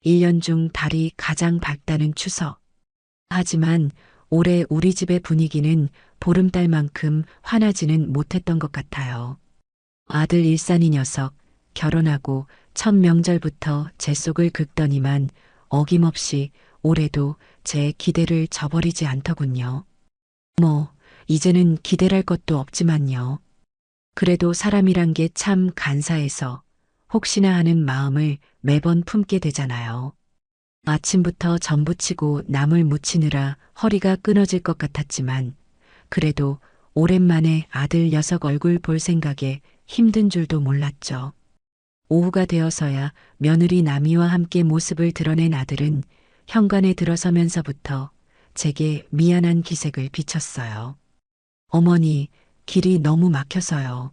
1년 중 달이 가장 밝다는 추석. 하지만 올해 우리 집의 분위기는 보름달만큼 환하지는 못했던 것 같아요. 아들 일산이 녀석 결혼하고 첫 명절부터 제 속을 긁더니만 어김없이 올해도 제 기대를 저버리지 않더군요. 뭐, 이제는 기대랄 것도 없지만요. 그래도 사람이란 게 참 간사해서 혹시나 하는 마음을 매번 품게 되잖아요. 아침부터 전부치고 나물 무치느라 허리가 끊어질 것 같았지만 그래도 오랜만에 아들 녀석 얼굴 볼 생각에 힘든 줄도 몰랐죠. 오후가 되어서야 며느리 나미와 함께 모습을 드러낸 아들은 현관에 들어서면서부터 제게 미안한 기색을 비쳤어요. 어머니, 길이 너무 막혀서요.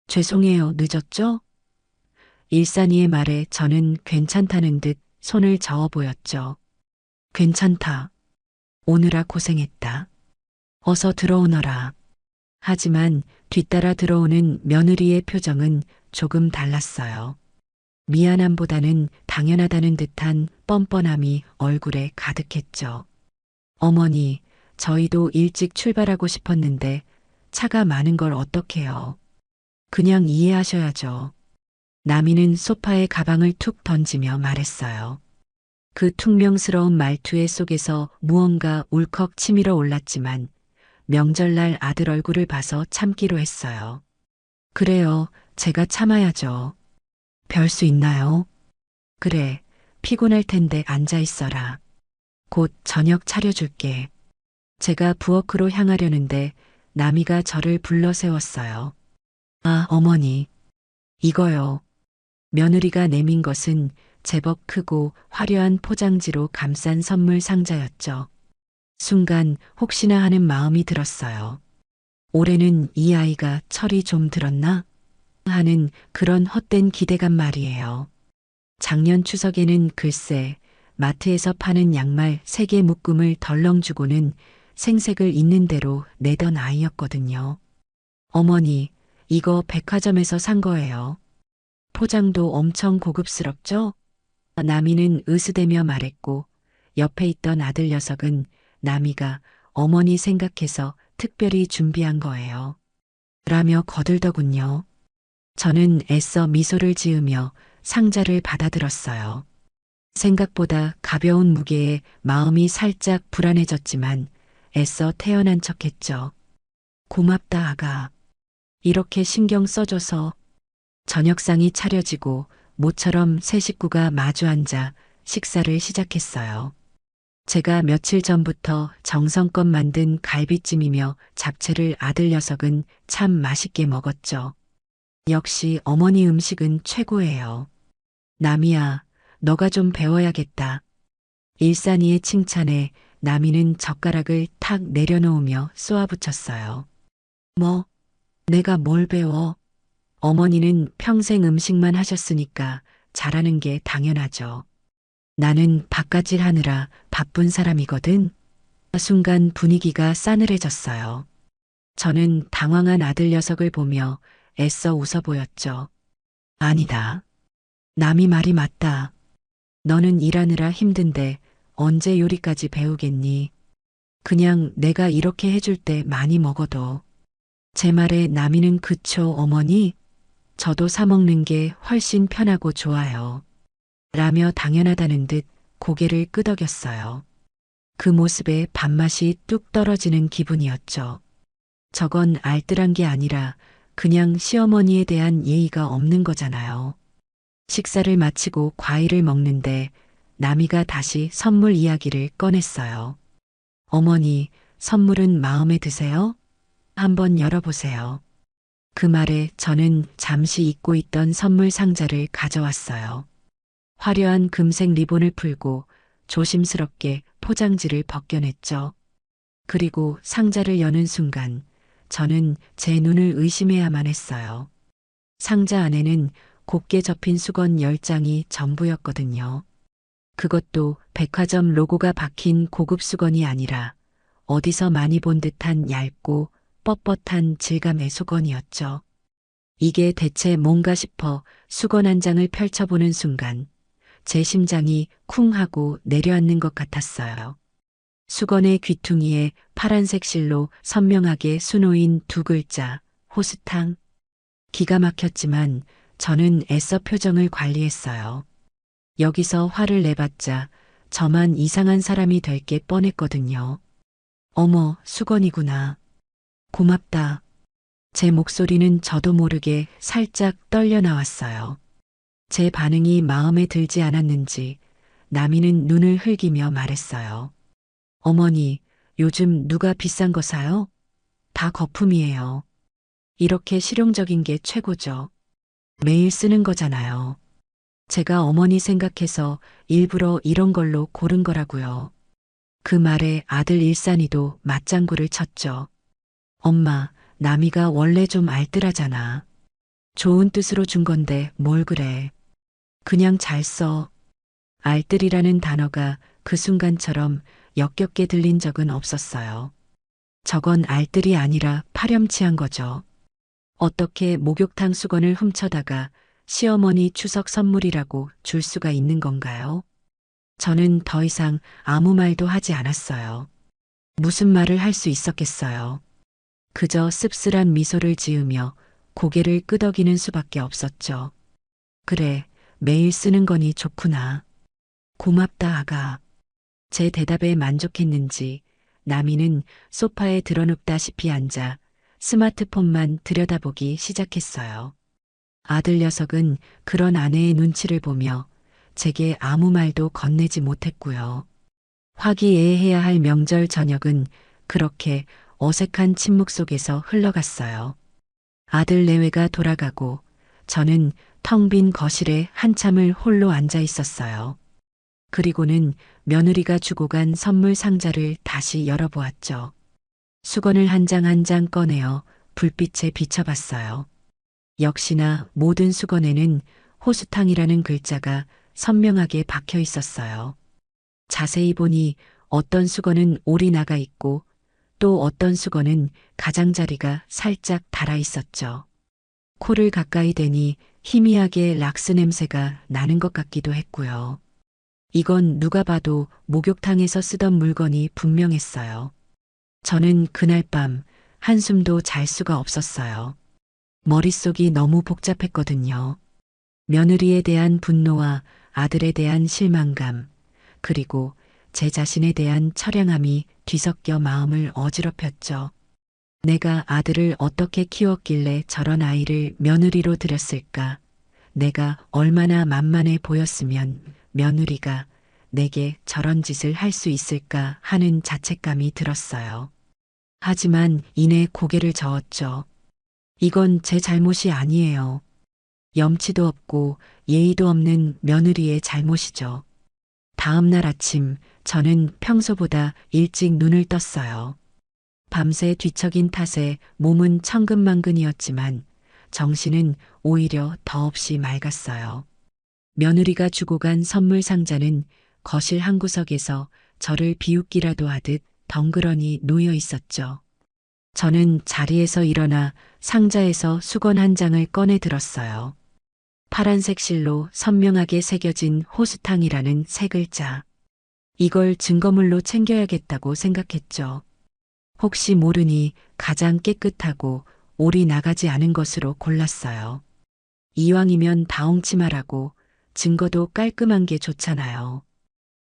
죄송해요, 늦었죠? 일산이의 말에 저는 괜찮다는 듯 손을 저어 보였죠. 괜찮다. 오느라 고생했다. 어서 들어오너라. 하지만 뒤따라 들어오는 며느리의 표정은 조금 달랐어요. 미안함보다는 당연하다는 듯한 뻔뻔함이 얼굴에 가득했죠. 어머니, 저희도 일찍 출발하고 싶었는데 차가 많은 걸 어떡해요. 그냥 이해하셔야죠. 나미는 소파에 가방을 툭 던지며 말했어요. 그 퉁명스러운 말투의 속에서 무언가 울컥 치밀어 올랐지만 명절날 아들 얼굴을 봐서 참기로 했어요. 그래요, 제가 참아야죠. 별 수 있나요? 그래, 피곤할 텐데 앉아 있어라. 곧 저녁 차려줄게. 제가 부엌으로 향하려는데 나미가 저를 불러 세웠어요. 아, 어머니. 이거요. 며느리가 내민 것은 제법 크고 화려한 포장지로 감싼 선물 상자였죠. 순간 혹시나 하는 마음이 들었어요. 올해는 이 아이가 철이 좀 들었나? 하는 그런 헛된 기대감 말이에요. 작년 추석에는 글쎄 마트에서 파는 양말 3개 묶음을 덜렁 주고는 생색을 있는 대로 내던 아이였거든요. 어머니, 이거 백화점에서 산 거예요. 포장도 엄청 고급스럽죠? 나미는 으스대며 말했고 옆에 있던 아들 녀석은 나미가 어머니 생각해서 특별히 준비한 거예요. 라며 거들더군요. 저는 애써 미소를 지으며 상자를 받아들었어요. 생각보다 가벼운 무게에 마음이 살짝 불안해졌지만 애써 태연한 척했죠. 고맙다 아가. 이렇게 신경 써줘서. 저녁상이 차려지고 모처럼 세 식구가 마주 앉아 식사를 시작했어요. 제가 며칠 전부터 정성껏 만든 갈비찜이며 잡채를 아들 녀석은 참 맛있게 먹었죠. 역시 어머니 음식은 최고예요. 나미야, 너가 좀 배워야겠다. 일산이의 칭찬에 나미는 젓가락을 탁 내려놓으며 쏘아붙였어요. 뭐, 내가 뭘 배워? 어머니는 평생 음식만 하셨으니까 잘하는 게 당연하죠. 나는 바깥일 하느라 바쁜 사람이거든. 순간 분위기가 싸늘해졌어요. 저는 당황한 아들 녀석을 보며 애써 웃어 보였죠. 아니다. 남이 말이 맞다. 너는 일하느라 힘든데 언제 요리까지 배우겠니? 그냥 내가 이렇게 해줄 때 많이 먹어도. 제 말에 나미는 그쵸, 어머니? 저도 사 먹는 게 훨씬 편하고 좋아요. 라며 당연하다는 듯 고개를 끄덕였어요. 그 모습에 밥맛이 뚝 떨어지는 기분이었죠. 저건 알뜰한 게 아니라 그냥 시어머니에 대한 예의가 없는 거잖아요. 식사를 마치고 과일을 먹는데 나미가 다시 선물 이야기를 꺼냈어요. 어머니, 선물은 마음에 드세요? 한번 열어보세요. 그 말에 저는 잠시 잊고 있던 선물 상자를 가져왔어요. 화려한 금색 리본을 풀고 조심스럽게 포장지를 벗겨냈죠. 그리고 상자를 여는 순간 저는 제 눈을 의심해야만 했어요. 상자 안에는 곱게 접힌 수건 10장이 전부였거든요. 그것도 백화점 로고가 박힌 고급 수건이 아니라 어디서 많이 본 듯한 얇고 뻣뻣한 질감의 수건이었죠. 이게 대체 뭔가 싶어 수건 한 장을 펼쳐보는 순간 제 심장이 쿵 하고 내려앉는 것 같았어요. 수건의 귀퉁이에 파란색 실로 선명하게 수놓인 두 글자, 호수탕. 기가 막혔지만 저는 애써 표정을 관리했어요. 여기서 화를 내봤자 저만 이상한 사람이 될 게 뻔했거든요. 어머, 수건이구나. 고맙다. 제 목소리는 저도 모르게 살짝 떨려 나왔어요. 제 반응이 마음에 들지 않았는지 나미는 눈을 흘기며 말했어요. 어머니, 요즘 누가 비싼 거 사요? 다 거품이에요. 이렇게 실용적인 게 최고죠. 매일 쓰는 거잖아요. 제가 어머니 생각해서 일부러 이런 걸로 고른 거라고요. 그 말에 아들 일산이도 맞장구를 쳤죠. 엄마, 나미가 원래 좀 알뜰하잖아. 좋은 뜻으로 준 건데 뭘 그래. 그냥 잘 써. 알뜰이라는 단어가 그 순간처럼 역겹게 들린 적은 없었어요. 저건 알뜰이 아니라 파렴치한 거죠. 어떻게 목욕탕 수건을 훔쳐다가 시어머니 추석 선물이라고 줄 수가 있는 건가요? 저는 더 이상 아무 말도 하지 않았어요. 무슨 말을 할 수 있었겠어요. 그저 씁쓸한 미소를 지으며 고개를 끄덕이는 수밖에 없었죠. 그래, 매일 쓰는 거니 좋구나. 고맙다, 아가. 제 대답에 만족했는지 나미는 소파에 드러눕다시피 앉아 스마트폰만 들여다보기 시작했어요. 아들 녀석은 그런 아내의 눈치를 보며 제게 아무 말도 건네지 못했고요. 화기애애해야 할 명절 저녁은 그렇게 어색한 침묵 속에서 흘러갔어요. 아들 내외가 돌아가고 저는 텅 빈 거실에 한참을 홀로 앉아 있었어요. 그리고는 며느리가 주고 간 선물 상자를 다시 열어보았죠. 수건을 한 장 한 장 꺼내어 불빛에 비춰봤어요. 역시나 모든 수건에는 호수탕이라는 글자가 선명하게 박혀 있었어요. 자세히 보니 어떤 수건은 올이 나가 있고 또 어떤 수건은 가장자리가 살짝 닳아 있었죠. 코를 가까이 대니 희미하게 락스 냄새가 나는 것 같기도 했고요. 이건 누가 봐도 목욕탕에서 쓰던 물건이 분명했어요. 저는 그날 밤 한숨도 잘 수가 없었어요. 머릿속이 너무 복잡했거든요. 며느리에 대한 분노와 아들에 대한 실망감, 그리고 제 자신에 대한 처량함이 뒤섞여 마음을 어지럽혔죠. 내가 아들을 어떻게 키웠길래 저런 아이를 며느리로 들였을까? 내가 얼마나 만만해 보였으면 며느리가 내게 저런 짓을 할 수 있을까 하는 자책감이 들었어요. 하지만 이내 고개를 저었죠. 이건 제 잘못이 아니에요. 염치도 없고 예의도 없는 며느리의 잘못이죠. 다음 날 아침 저는 평소보다 일찍 눈을 떴어요. 밤새 뒤척인 탓에 몸은 천근만근이었지만 정신은 오히려 더없이 맑았어요. 며느리가 주고 간 선물 상자는 거실 한 구석에서 저를 비웃기라도 하듯 덩그러니 놓여 있었죠. 저는 자리에서 일어나 상자에서 수건 한 장을 꺼내 들었어요. 파란색 실로 선명하게 새겨진 호수탕이라는 세 글자. 이걸 증거물로 챙겨야겠다고 생각했죠. 혹시 모르니 가장 깨끗하고 올이 나가지 않은 것으로 골랐어요. 이왕이면 다홍치마라고 증거도 깔끔한 게 좋잖아요.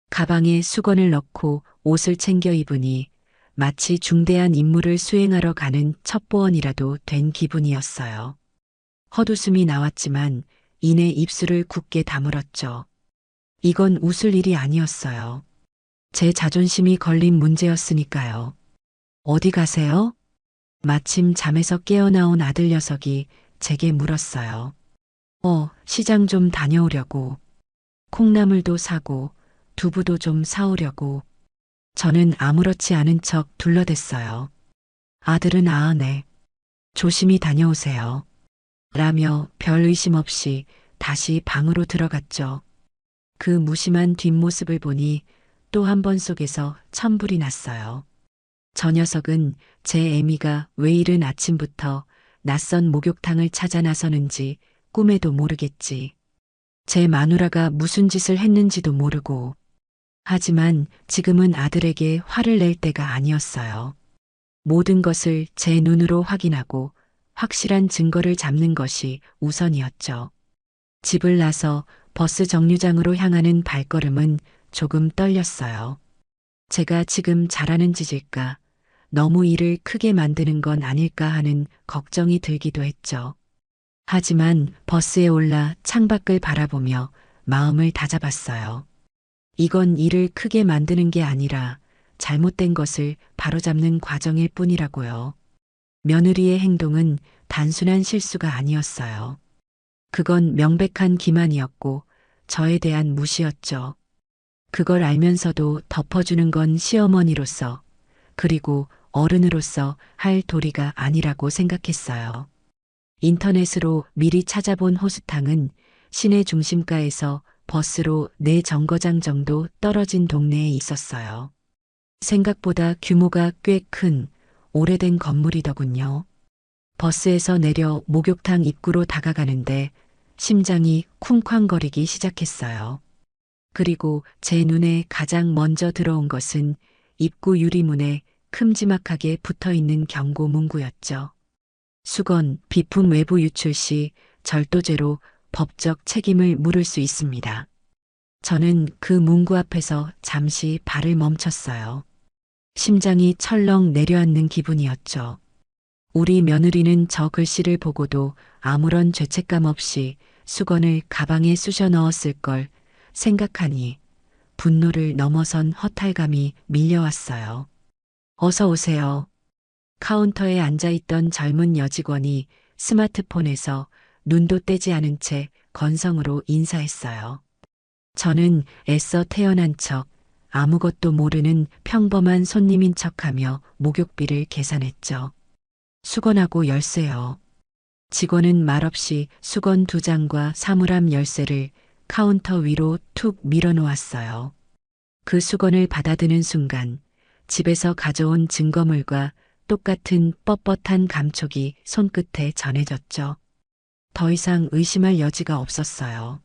가방에 수건을 넣고 옷을 챙겨 입으니 마치 중대한 임무를 수행하러 가는 첩보원이라도 된 기분이었어요. 헛웃음이 나왔지만 이내 입술을 굳게 다물었죠. 이건 웃을 일이 아니었어요. 제 자존심이 걸린 문제였으니까요. 어디 가세요? 마침 잠에서 깨어나온 아들 녀석이 제게 물었어요. 시장 좀 다녀오려고. 콩나물도 사고 두부도 좀 사오려고. 저는 아무렇지 않은 척 둘러댔어요. 아들은 네. 조심히 다녀오세요. 라며 별 의심 없이 다시 방으로 들어갔죠. 그 무심한 뒷모습을 보니 또 한 번 속에서 천불이 났어요. 저 녀석은 제 애미가 왜 이른 아침부터 낯선 목욕탕을 찾아 나서는지 꿈에도 모르겠지. 제 마누라가 무슨 짓을 했는지도 모르고. 하지만 지금은 아들에게 화를 낼 때가 아니었어요. 모든 것을 제 눈으로 확인하고 확실한 증거를 잡는 것이 우선이었죠. 집을 나서 버스 정류장으로 향하는 발걸음은 조금 떨렸어요. 제가 지금 잘하는 짓일까? 너무 일을 크게 만드는 건 아닐까 하는 걱정이 들기도 했죠. 하지만 버스에 올라 창밖을 바라보며 마음을 다잡았어요. 이건 일을 크게 만드는 게 아니라 잘못된 것을 바로잡는 과정일 뿐이라고요. 며느리의 행동은 단순한 실수가 아니었어요. 그건 명백한 기만이었고 저에 대한 무시였죠. 그걸 알면서도 덮어주는 건 시어머니로서 그리고 어른으로서 할 도리가 아니라고 생각했어요. 인터넷으로 미리 찾아본 호수탕은 시내 중심가에서 버스로 4정거장 정도 떨어진 동네에 있었어요. 생각보다 규모가 꽤 큰 오래된 건물이더군요. 버스에서 내려 목욕탕 입구로 다가가는데 심장이 쿵쾅거리기 시작했어요. 그리고 제 눈에 가장 먼저 들어온 것은 입구 유리문에 큼지막하게 붙어있는 경고 문구였죠. 수건, 비품 외부 유출 시 절도죄로 법적 책임을 물을 수 있습니다. 저는 그 문구 앞에서 잠시 발을 멈췄어요. 심장이 철렁 내려앉는 기분이었죠. 우리 며느리는 저 글씨를 보고도 아무런 죄책감 없이 수건을 가방에 쑤셔 넣었을 걸 생각하니 분노를 넘어선 허탈감이 밀려왔어요. 어서 오세요. 카운터에 앉아있던 젊은 여직원이 스마트폰에서 눈도 떼지 않은 채 건성으로 인사했어요. 저는 애써 태어난 척 아무것도 모르는 평범한 손님인 척하며 목욕비를 계산했죠. 수건하고 열쇠요. 직원은 말없이 수건 2장과 사물함 열쇠를 카운터 위로 툭 밀어놓았어요. 그 수건을 받아드는 순간 집에서 가져온 증거물과 똑같은 뻣뻣한 감촉이 손끝에 전해졌죠. 더 이상 의심할 여지가 없었어요.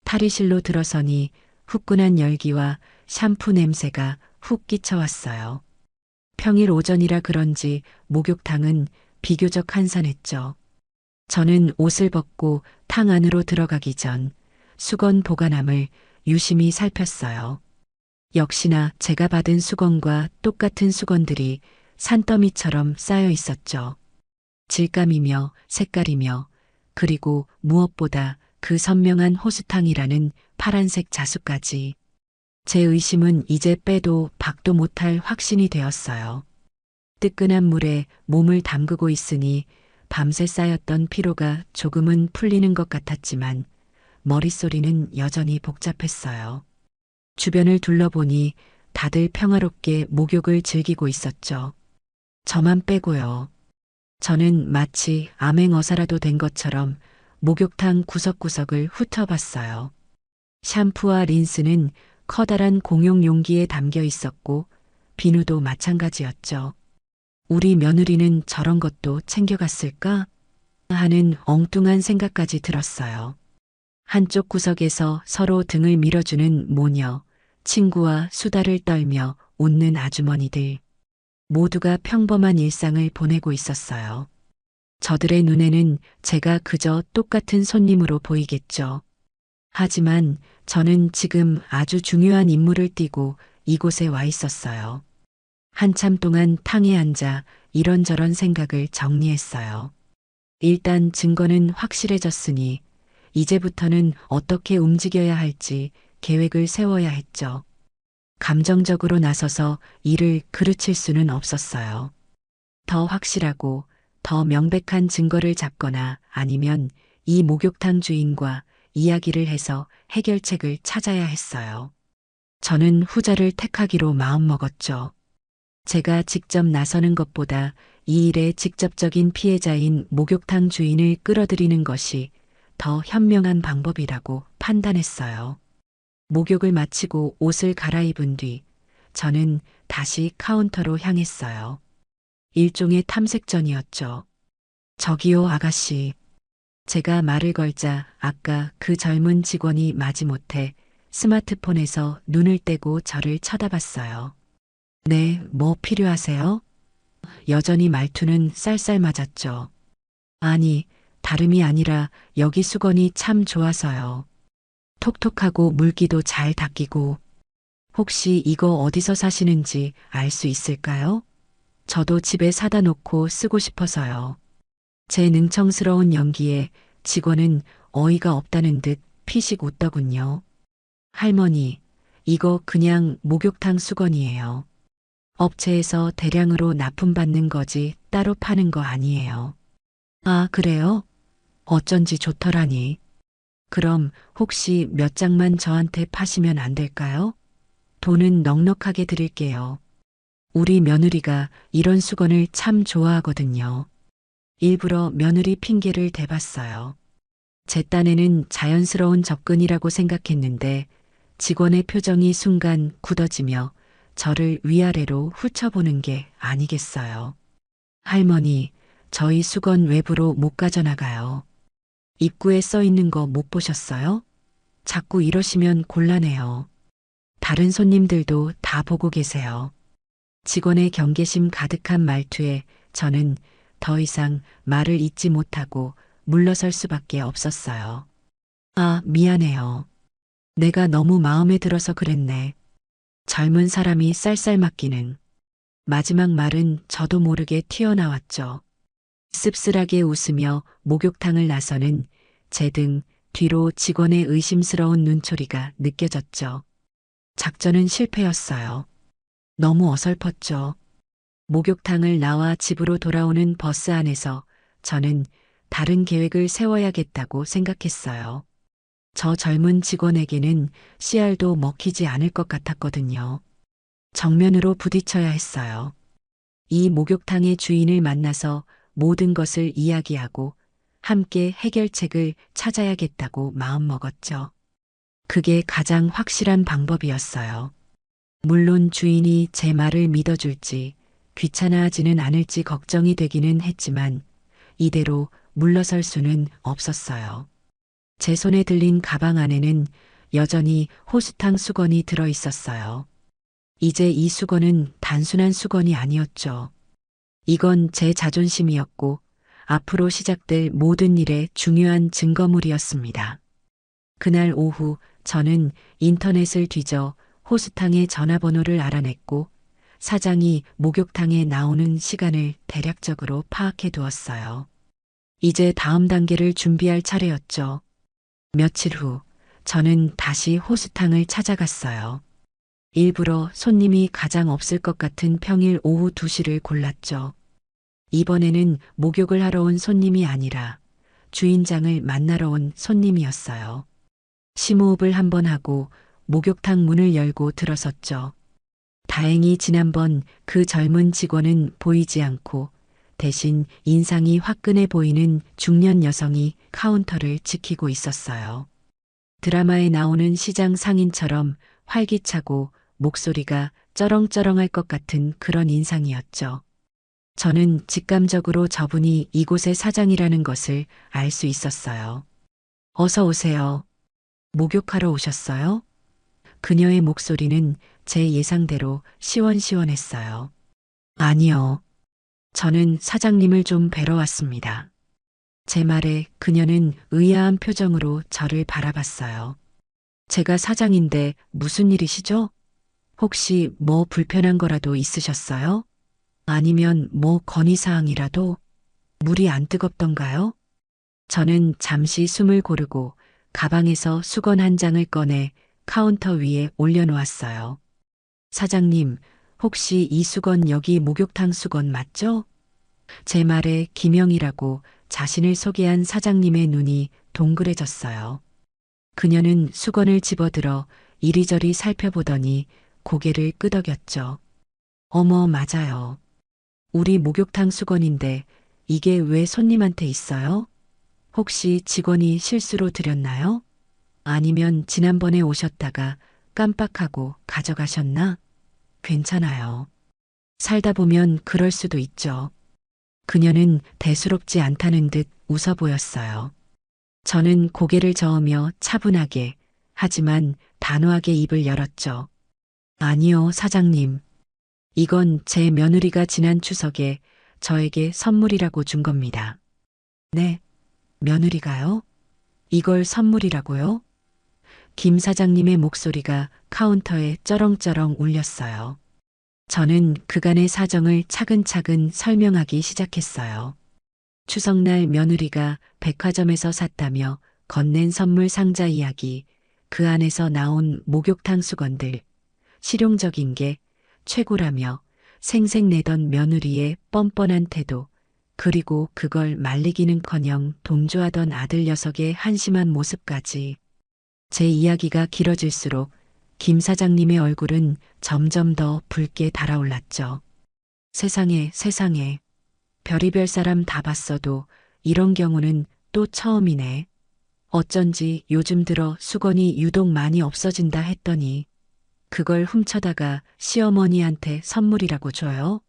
탈의실로 들어서니 후끈한 열기와 샴푸 냄새가 훅 끼쳐왔어요. 평일 오전이라 그런지 목욕탕은 비교적 한산했죠. 저는 옷을 벗고 탕 안으로 들어가기 전 수건 보관함을 유심히 살폈어요. 역시나 제가 받은 수건과 똑같은 수건들이 산더미처럼 쌓여 있었죠. 질감이며 색깔이며 그리고 무엇보다 그 선명한 호수탕이라는 파란색 자수까지. 제 의심은 이제 빼도 박도 못할 확신이 되었어요. 뜨끈한 물에 몸을 담그고 있으니 밤새 쌓였던 피로가 조금은 풀리는 것 같았지만 머릿소리는 여전히 복잡했어요. 주변을 둘러보니 다들 평화롭게 목욕을 즐기고 있었죠. 저만 빼고요. 저는 마치 암행어사라도 된 것처럼 목욕탕 구석구석을 훑어봤어요. 샴푸와 린스는 커다란 공용 용기에 담겨 있었고 비누도 마찬가지였죠. 우리 며느리는 저런 것도 챙겨갔을까? 하는 엉뚱한 생각까지 들었어요. 한쪽 구석에서 서로 등을 밀어주는 모녀, 친구와 수다를 떨며 웃는 아주머니들. 모두가 평범한 일상을 보내고 있었어요. 저들의 눈에는 제가 그저 똑같은 손님으로 보이겠죠. 하지만 저는 지금 아주 중요한 임무를 띠고 이곳에 와 있었어요. 한참 동안 탕에 앉아 이런저런 생각을 정리했어요. 일단 증거는 확실해졌으니 이제부터는 어떻게 움직여야 할지 계획을 세워야 했죠. 감정적으로 나서서 일을 그르칠 수는 없었어요. 더 확실하고 더 명백한 증거를 잡거나 아니면 이 목욕탕 주인과 이야기를 해서 해결책을 찾아야 했어요. 저는 후자를 택하기로 마음먹었죠. 제가 직접 나서는 것보다 이 일의 직접적인 피해자인 목욕탕 주인을 끌어들이는 것이 더 현명한 방법이라고 판단했어요. 목욕을 마치고 옷을 갈아입은 뒤 저는 다시 카운터로 향했어요. 일종의 탐색전이었죠. 저기요, 아가씨. 제가 말을 걸자 아까 그 젊은 직원이 마지못해 스마트폰에서 눈을 떼고 저를 쳐다봤어요. 네, 뭐 필요하세요? 여전히 말투는 쌀쌀맞았죠. 아니, 다름이 아니라 여기 수건이 참 좋아서요. 톡톡하고 물기도 잘 닦이고 혹시 이거 어디서 사시는지 알 수 있을까요? 저도 집에 사다 놓고 쓰고 싶어서요. 제 능청스러운 연기에 직원은 어이가 없다는 듯 피식 웃더군요. 할머니, 이거 그냥 목욕탕 수건이에요. 업체에서 대량으로 납품받는 거지 따로 파는 거 아니에요. 아, 그래요? 어쩐지 좋더라니. 그럼 혹시 몇 장만 저한테 파시면 안 될까요? 돈은 넉넉하게 드릴게요. 우리 며느리가 이런 수건을 참 좋아하거든요. 일부러 며느리 핑계를 대봤어요. 제 딴에는 자연스러운 접근이라고 생각했는데 직원의 표정이 순간 굳어지며 저를 위아래로 훑어보는 게 아니겠어요. 할머니, 저희 수건 외부로 못 가져나가요. 입구에 써 있는 거 못 보셨어요? 자꾸 이러시면 곤란해요. 다른 손님들도 다 보고 계세요. 직원의 경계심 가득한 말투에 저는 더 이상 말을 잇지 못하고 물러설 수밖에 없었어요. 아, 미안해요. 내가 너무 마음에 들어서 그랬네. 젊은 사람이 쌀쌀 맡기는. 마지막 말은 저도 모르게 튀어나왔죠. 씁쓸하게 웃으며 목욕탕을 나서는 제 등 뒤로 직원의 의심스러운 눈초리가 느껴졌죠. 작전은 실패였어요. 너무 어설펐죠. 목욕탕을 나와 집으로 돌아오는 버스 안에서 저는 다른 계획을 세워야겠다고 생각했어요. 저 젊은 직원에게는 씨알도 먹히지 않을 것 같았거든요. 정면으로 부딪혀야 했어요. 이 목욕탕의 주인을 만나서 모든 것을 이야기하고 함께 해결책을 찾아야겠다고 마음먹었죠. 그게 가장 확실한 방법이었어요. 물론 주인이 제 말을 믿어줄지 귀찮아하지는 않을지 걱정이 되기는 했지만 이대로 물러설 수는 없었어요. 제 손에 들린 가방 안에는 여전히 호수탕 수건이 들어 있었어요. 이제 이 수건은 단순한 수건이 아니었죠. 이건 제 자존심이었고 앞으로 시작될 모든 일의 중요한 증거물이었습니다. 그날 오후 저는 인터넷을 뒤져 호수탕의 전화번호를 알아냈고 사장이 목욕탕에 나오는 시간을 대략적으로 파악해 두었어요. 이제 다음 단계를 준비할 차례였죠. 며칠 후 저는 다시 호수탕을 찾아갔어요. 일부러 손님이 가장 없을 것 같은 평일 오후 2시를 골랐죠. 이번에는 목욕을 하러 온 손님이 아니라 주인장을 만나러 온 손님이었어요. 심호흡을 한번 하고 목욕탕 문을 열고 들어섰죠. 다행히 지난번 그 젊은 직원은 보이지 않고 대신 인상이 화끈해 보이는 중년 여성이 카운터를 지키고 있었어요. 드라마에 나오는 시장 상인처럼 활기차고 목소리가 쩌렁쩌렁할 것 같은 그런 인상이었죠. 저는 직감적으로 저분이 이곳의 사장이라는 것을 알 수 있었어요. 어서 오세요. 목욕하러 오셨어요? 그녀의 목소리는 제 예상대로 시원시원했어요. 아니요. 저는 사장님을 좀 뵈러 왔습니다. 제 말에 그녀는 의아한 표정으로 저를 바라봤어요. 제가 사장인데 무슨 일이시죠? 혹시 뭐 불편한 거라도 있으셨어요? 아니면 뭐 건의사항이라도? 물이 안 뜨겁던가요? 저는 잠시 숨을 고르고 가방에서 수건 한 장을 꺼내 카운터 위에 올려놓았어요. 사장님, 혹시 이 수건 여기 목욕탕 수건 맞죠? 제 말에 기명이라고 자신을 소개한 사장님의 눈이 동그래졌어요. 그녀는 수건을 집어들어 이리저리 살펴보더니 고개를 끄덕였죠. 어머, 맞아요. 우리 목욕탕 수건인데 이게 왜 손님한테 있어요? 혹시 직원이 실수로 드렸나요? 아니면 지난번에 오셨다가 깜빡하고 가져가셨나? 괜찮아요. 살다 보면 그럴 수도 있죠. 그녀는 대수롭지 않다는 듯 웃어 보였어요. 저는 고개를 저으며 차분하게, 하지만 단호하게 입을 열었죠. 아니요, 사장님. 이건 제 며느리가 지난 추석에 저에게 선물이라고 준 겁니다. 네, 며느리가요? 이걸 선물이라고요? 김 사장님의 목소리가 카운터에 쩌렁쩌렁 울렸어요. 저는 그간의 사정을 차근차근 설명하기 시작했어요. 추석날 며느리가 백화점에서 샀다며 건넨 선물 상자 이야기, 그 안에서 나온 목욕탕 수건들, 실용적인 게 최고라며 생색내던 며느리의 뻔뻔한 태도, 그리고 그걸 말리기는커녕 동조하던 아들 녀석의 한심한 모습까지. 제 이야기가 길어질수록 김 사장님의 얼굴은 점점 더 붉게 달아올랐죠. 세상에, 세상에. 별의별 사람 다 봤어도 이런 경우는 또 처음이네. 어쩐지 요즘 들어 수건이 유독 많이 없어진다 했더니 그걸 훔쳐다가 시어머니한테 선물이라고 줘요?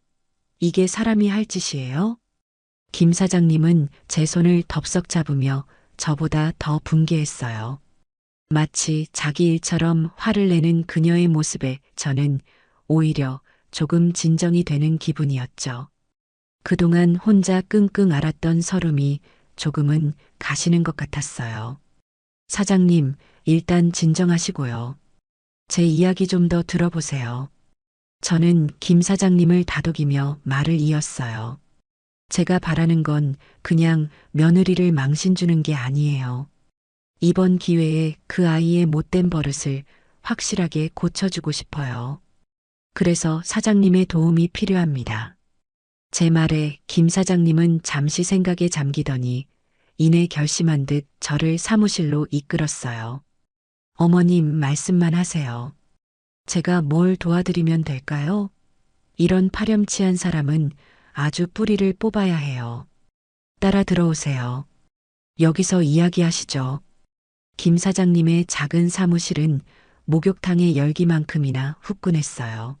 이게 사람이 할 짓이에요? 김 사장님은 제 손을 덥석 잡으며 저보다 더 분개했어요. 마치 자기 일처럼 화를 내는 그녀의 모습에 저는 오히려 조금 진정이 되는 기분이었죠. 그동안 혼자 끙끙 앓았던 서름이 조금은 가시는 것 같았어요. 사장님, 일단 진정하시고요. 제 이야기 좀 더 들어보세요. 저는 김 사장님을 다독이며 말을 이었어요. 제가 바라는 건 그냥 며느리를 망신 주는 게 아니에요. 이번 기회에 그 아이의 못된 버릇을 확실하게 고쳐주고 싶어요. 그래서 사장님의 도움이 필요합니다. 제 말에 김 사장님은 잠시 생각에 잠기더니 이내 결심한 듯 저를 사무실로 이끌었어요. 어머님 말씀만 하세요. 제가 뭘 도와드리면 될까요? 이런 파렴치한 사람은 아주 뿌리를 뽑아야 해요. 따라 들어오세요. 여기서 이야기하시죠. 김 사장님의 작은 사무실은 목욕탕의 열기만큼이나 후끈했어요.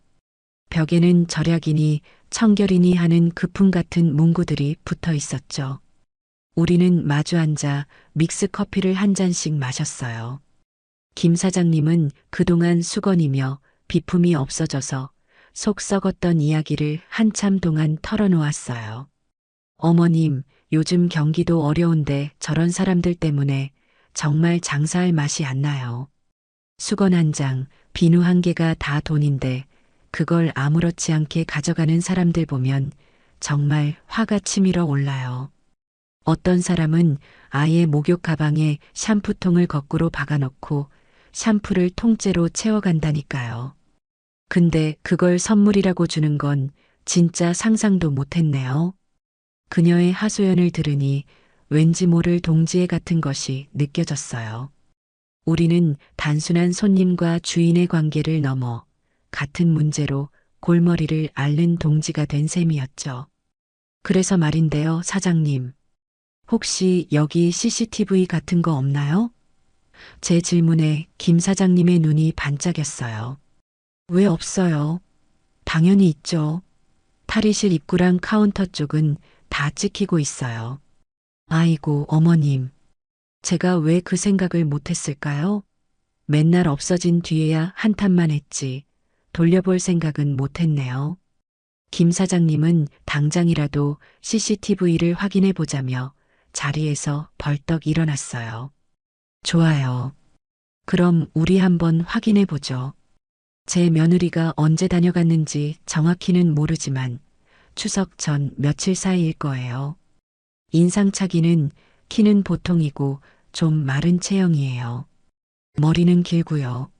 벽에는 절약이니 청결이니 하는 거품 같은 문구들이 붙어 있었죠. 우리는 마주 앉아 믹스 커피를 한 잔씩 마셨어요. 김 사장님은 그동안 수건이며 비품이 없어져서 속 썩었던 이야기를 한참 동안 털어놓았어요. 어머님, 요즘 경기도 어려운데 저런 사람들 때문에 정말 장사할 맛이 안 나요. 수건 한 장, 비누 한 개가 다 돈인데 그걸 아무렇지 않게 가져가는 사람들 보면 정말 화가 치밀어 올라요. 어떤 사람은 아예 목욕 가방에 샴푸통을 거꾸로 박아놓고 샴푸를 통째로 채워간다니까요. 근데 그걸 선물이라고 주는 건 진짜 상상도 못했네요. 그녀의 하소연을 들으니 왠지 모를 동지애 같은 것이 느껴졌어요. 우리는 단순한 손님과 주인의 관계를 넘어 같은 문제로 골머리를 앓는 동지가 된 셈이었죠. 그래서 말인데요, 사장님. 혹시 여기 CCTV 같은 거 없나요? 제 질문에 김 사장님의 눈이 반짝였어요. 왜 없어요? 당연히 있죠. 탈의실 입구랑 카운터 쪽은 다 찍히고 있어요. 아이고, 어머님. 제가 왜 그 생각을 못했을까요? 맨날 없어진 뒤에야 한탄만 했지. 돌려볼 생각은 못했네요. 김 사장님은 당장이라도 CCTV를 확인해 보자며 자리에서 벌떡 일어났어요. 좋아요. 그럼 우리 한번 확인해 보죠. 제 며느리가 언제 다녀갔는지 정확히는 모르지만 추석 전 며칠 사이일 거예요. 인상착의는 키는 보통이고 좀 마른 체형이에요. 머리는 길고요.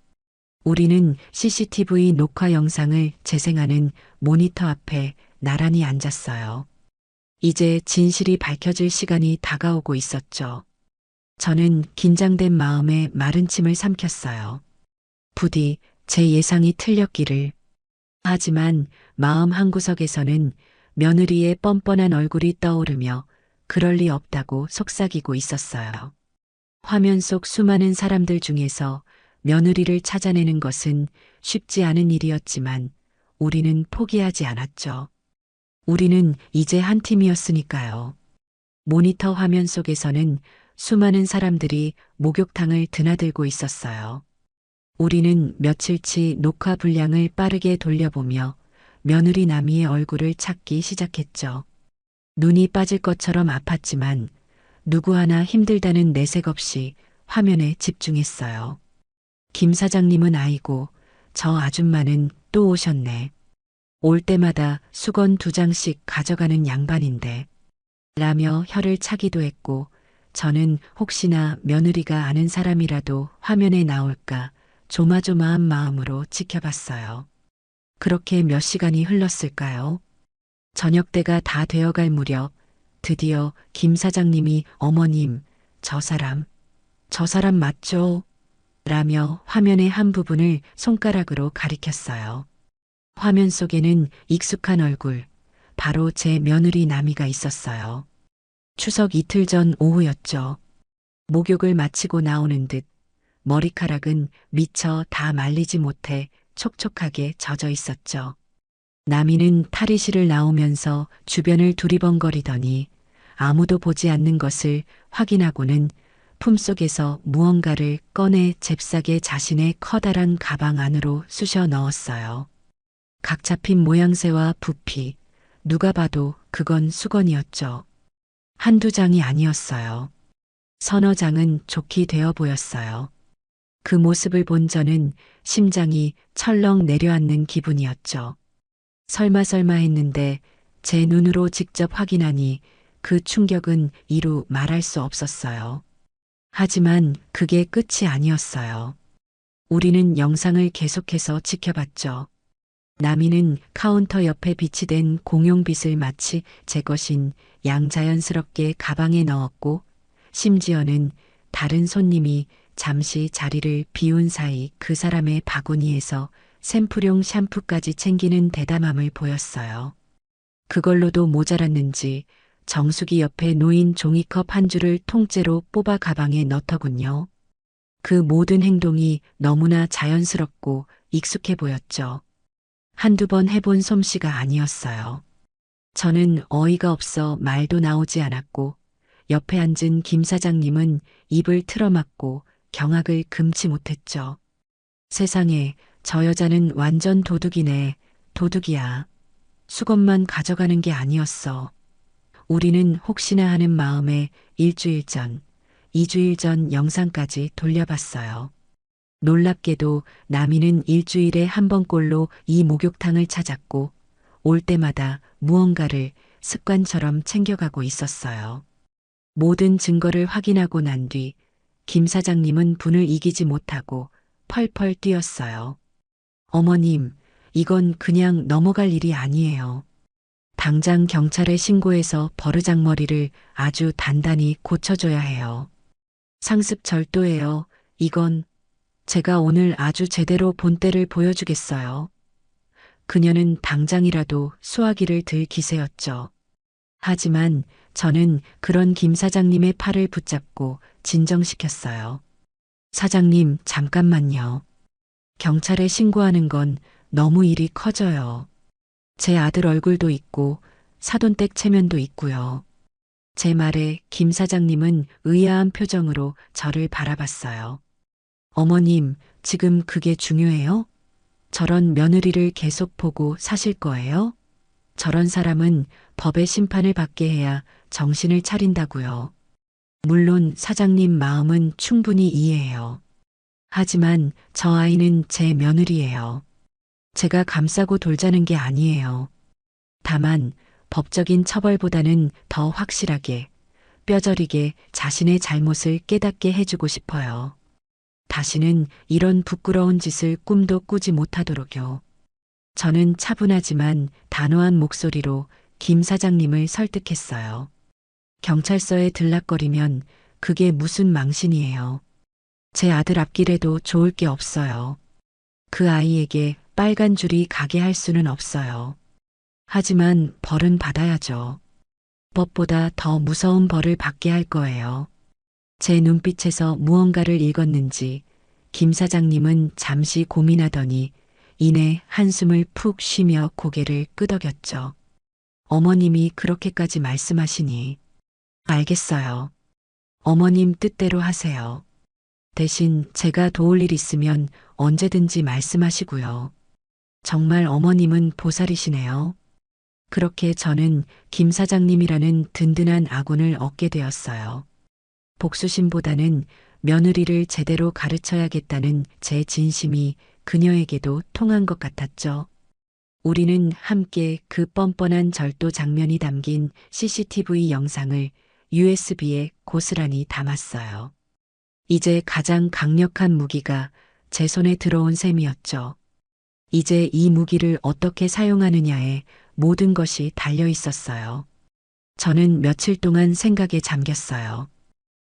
우리는 CCTV 녹화 영상을 재생하는 모니터 앞에 나란히 앉았어요. 이제 진실이 밝혀질 시간이 다가오고 있었죠. 저는 긴장된 마음에 마른 침을 삼켰어요. 부디 제 예상이 틀렸기를. 하지만 마음 한구석에서는 며느리의 뻔뻔한 얼굴이 떠오르며 그럴 리 없다고 속삭이고 있었어요. 화면 속 수많은 사람들 중에서 며느리를 찾아내는 것은 쉽지 않은 일이었지만 우리는 포기하지 않았죠. 우리는 이제 한 팀이었으니까요. 모니터 화면 속에서는 수많은 사람들이 목욕탕을 드나들고 있었어요. 우리는 며칠치 녹화 분량을 빠르게 돌려보며 며느리 나미의 얼굴을 찾기 시작했죠. 눈이 빠질 것처럼 아팠지만 누구 하나 힘들다는 내색 없이 화면에 집중했어요. 김 사장님은 아이고, 저 아줌마는 또 오셨네. 올 때마다 수건 2장씩 가져가는 양반인데. 라며 혀를 차기도 했고, 저는 혹시나 며느리가 아는 사람이라도 화면에 나올까 조마조마한 마음으로 지켜봤어요. 그렇게 몇 시간이 흘렀을까요? 저녁때가 다 되어갈 무렵 드디어 김 사장님이 어머님, 저 사람 맞죠? 라며 화면의 한 부분을 손가락으로 가리켰어요. 화면 속에는 익숙한 얼굴, 바로 제 며느리 나미가 있었어요. 추석 이틀 전 오후였죠. 목욕을 마치고 나오는 듯 머리카락은 미처 다 말리지 못해 촉촉하게 젖어 있었죠. 나미는 탈의실을 나오면서 주변을 두리번거리더니 아무도 보지 않는 것을 확인하고는 품속에서 무언가를 꺼내 잽싸게 자신의 커다란 가방 안으로 쑤셔 넣었어요. 각 잡힌 모양새와 부피, 누가 봐도 그건 수건이었죠. 한두 장이 아니었어요. 서너 장은 좋게 되어 보였어요. 그 모습을 본 저는 심장이 철렁 내려앉는 기분이었죠. 설마 했는데 제 눈으로 직접 확인하니 그 충격은 이루 말할 수 없었어요. 하지만 그게 끝이 아니었어요. 우리는 영상을 계속해서 지켜봤죠. 나미는 카운터 옆에 비치된 공용빗을 마치 제 것인 양 자연스럽게 가방에 넣었고, 심지어는 다른 손님이 잠시 자리를 비운 사이 그 사람의 바구니에서 샘플용 샴푸까지 챙기는 대담함을 보였어요. 그걸로도 모자랐는지 정수기 옆에 놓인 종이컵 한 줄을 통째로 뽑아 가방에 넣더군요. 그 모든 행동이 너무나 자연스럽고 익숙해 보였죠. 한두 번 해본 솜씨가 아니었어요. 저는 어이가 없어 말도 나오지 않았고, 옆에 앉은 김 사장님은 입을 틀어막고 경악을 금치 못했죠. 세상에, 저 여자는 완전 도둑이네. 도둑이야. 수건만 가져가는 게 아니었어. 우리는 혹시나 하는 마음에 일주일 전, 2주일 전 영상까지 돌려봤어요. 놀랍게도 나미는 일주일에 한 번꼴로 이 목욕탕을 찾았고, 올 때마다 무언가를 습관처럼 챙겨가고 있었어요. 모든 증거를 확인하고 난 뒤 김 사장님은 분을 이기지 못하고 펄펄 뛰었어요. 어머님, 이건 그냥 넘어갈 일이 아니에요. 당장 경찰에 신고해서 버르장머리를 아주 단단히 고쳐줘야 해요. 상습 절도예요. 이건 제가 오늘 아주 제대로 본때를 보여주겠어요. 그녀는 당장이라도 수화기를 들 기세였죠. 하지만 저는 그런 김 사장님의 팔을 붙잡고 진정시켰어요. 사장님, 잠깐만요. 경찰에 신고하는 건 너무 일이 커져요. 제 아들 얼굴도 있고 사돈댁 체면도 있고요. 제 말에 김 사장님은 의아한 표정으로 저를 바라봤어요. 어머님, 지금 그게 중요해요? 저런 며느리를 계속 보고 사실 거예요? 저런 사람은 법의 심판을 받게 해야 정신을 차린다고요. 물론 사장님 마음은 충분히 이해해요. 하지만 저 아이는 제 며느리예요. 제가 감싸고 돌자는 게 아니에요. 다만 법적인 처벌보다는 더 확실하게, 뼈저리게 자신의 잘못을 깨닫게 해주고 싶어요. 다시는 이런 부끄러운 짓을 꿈도 꾸지 못하도록요. 저는 차분하지만 단호한 목소리로 김 사장님을 설득했어요. 경찰서에 들락거리면 그게 무슨 망신이에요. 제 아들 앞길에도 좋을 게 없어요. 그 아이에게 빨간 줄이 가게 할 수는 없어요. 하지만 벌은 받아야죠. 법보다 더 무서운 벌을 받게 할 거예요. 제 눈빛에서 무언가를 읽었는지 김 사장님은 잠시 고민하더니 이내 한숨을 푹 쉬며 고개를 끄덕였죠. 어머님이 그렇게까지 말씀하시니 알겠어요. 어머님 뜻대로 하세요. 대신 제가 도울 일 있으면 언제든지 말씀하시고요. 정말 어머님은 보살이시네요. 그렇게 저는 김 사장님이라는 든든한 아군을 얻게 되었어요. 복수심보다는 며느리를 제대로 가르쳐야겠다는 제 진심이 그녀에게도 통한 것 같았죠. 우리는 함께 그 뻔뻔한 절도 장면이 담긴 CCTV 영상을 USB에 고스란히 담았어요. 이제 가장 강력한 무기가 제 손에 들어온 셈이었죠. 이제 이 무기를 어떻게 사용하느냐에 모든 것이 달려 있었어요. 저는 며칠 동안 생각에 잠겼어요.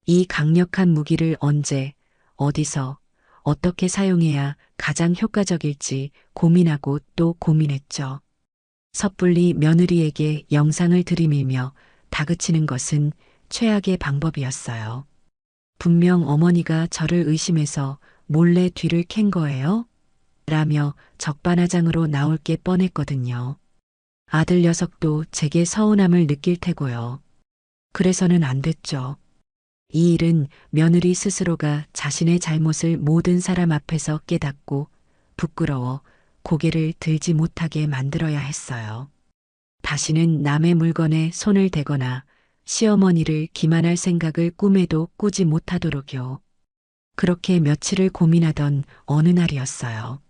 이 강력한 무기를 언제, 어디서, 어떻게 사용해야 가장 효과적일지 고민하고 또 고민했죠. 섣불리 며느리에게 영상을 들이밀며 다그치는 것은 최악의 방법이었어요. 분명 어머니가 저를 의심해서 몰래 뒤를 캔 거예요? 라며 적반하장으로 나올 게 뻔했거든요. 아들 녀석도 제게 서운함을 느낄 테고요. 그래서는 안 됐죠. 이 일은 며느리 스스로가 자신의 잘못을 모든 사람 앞에서 깨닫고 부끄러워 고개를 들지 못하게 만들어야 했어요. 다시는 남의 물건에 손을 대거나 시어머니를 기만할 생각을 꿈에도 꾸지 못하도록요. 그렇게 며칠을 고민하던 어느 날이었어요.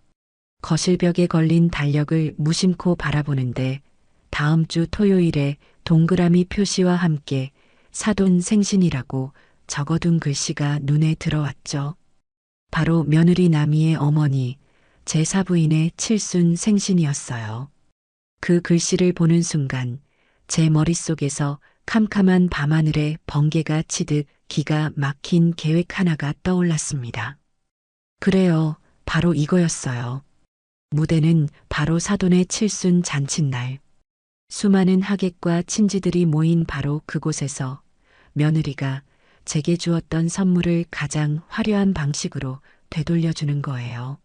거실벽에 걸린 달력을 무심코 바라보는데 다음 주 토요일에 동그라미 표시와 함께 사돈 생신이라고 적어둔 글씨가 눈에 들어왔죠. 바로 며느리 나미의 어머니, 제 사부인의 칠순 생신이었어요. 그 글씨를 보는 순간 제 머릿속에서 캄캄한 밤하늘에 번개가 치듯 기가 막힌 계획 하나가 떠올랐습니다. 그래요, 바로 이거였어요. 무대는 바로 사돈의 칠순 잔칫날. 수많은 하객과 친지들이 모인 바로 그곳에서 며느리가 제게 주었던 선물을 가장 화려한 방식으로 되돌려주는 거예요.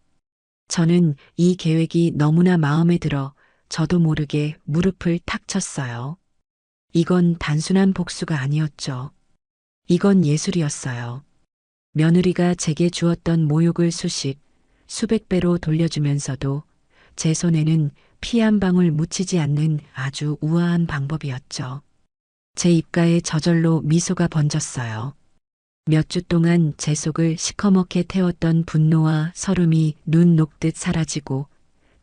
저는 이 계획이 너무나 마음에 들어 저도 모르게 무릎을 탁 쳤어요. 이건 단순한 복수가 아니었죠. 이건 예술이었어요. 며느리가 제게 주었던 모욕을 수백 배로 돌려주면서도 제 손에는 피 한 방울 묻히지 않는 아주 우아한 방법이었죠. 제 입가에 저절로 미소가 번졌어요. 몇 주 동안 제 속을 시커멓게 태웠던 분노와 서름이 눈 녹듯 사라지고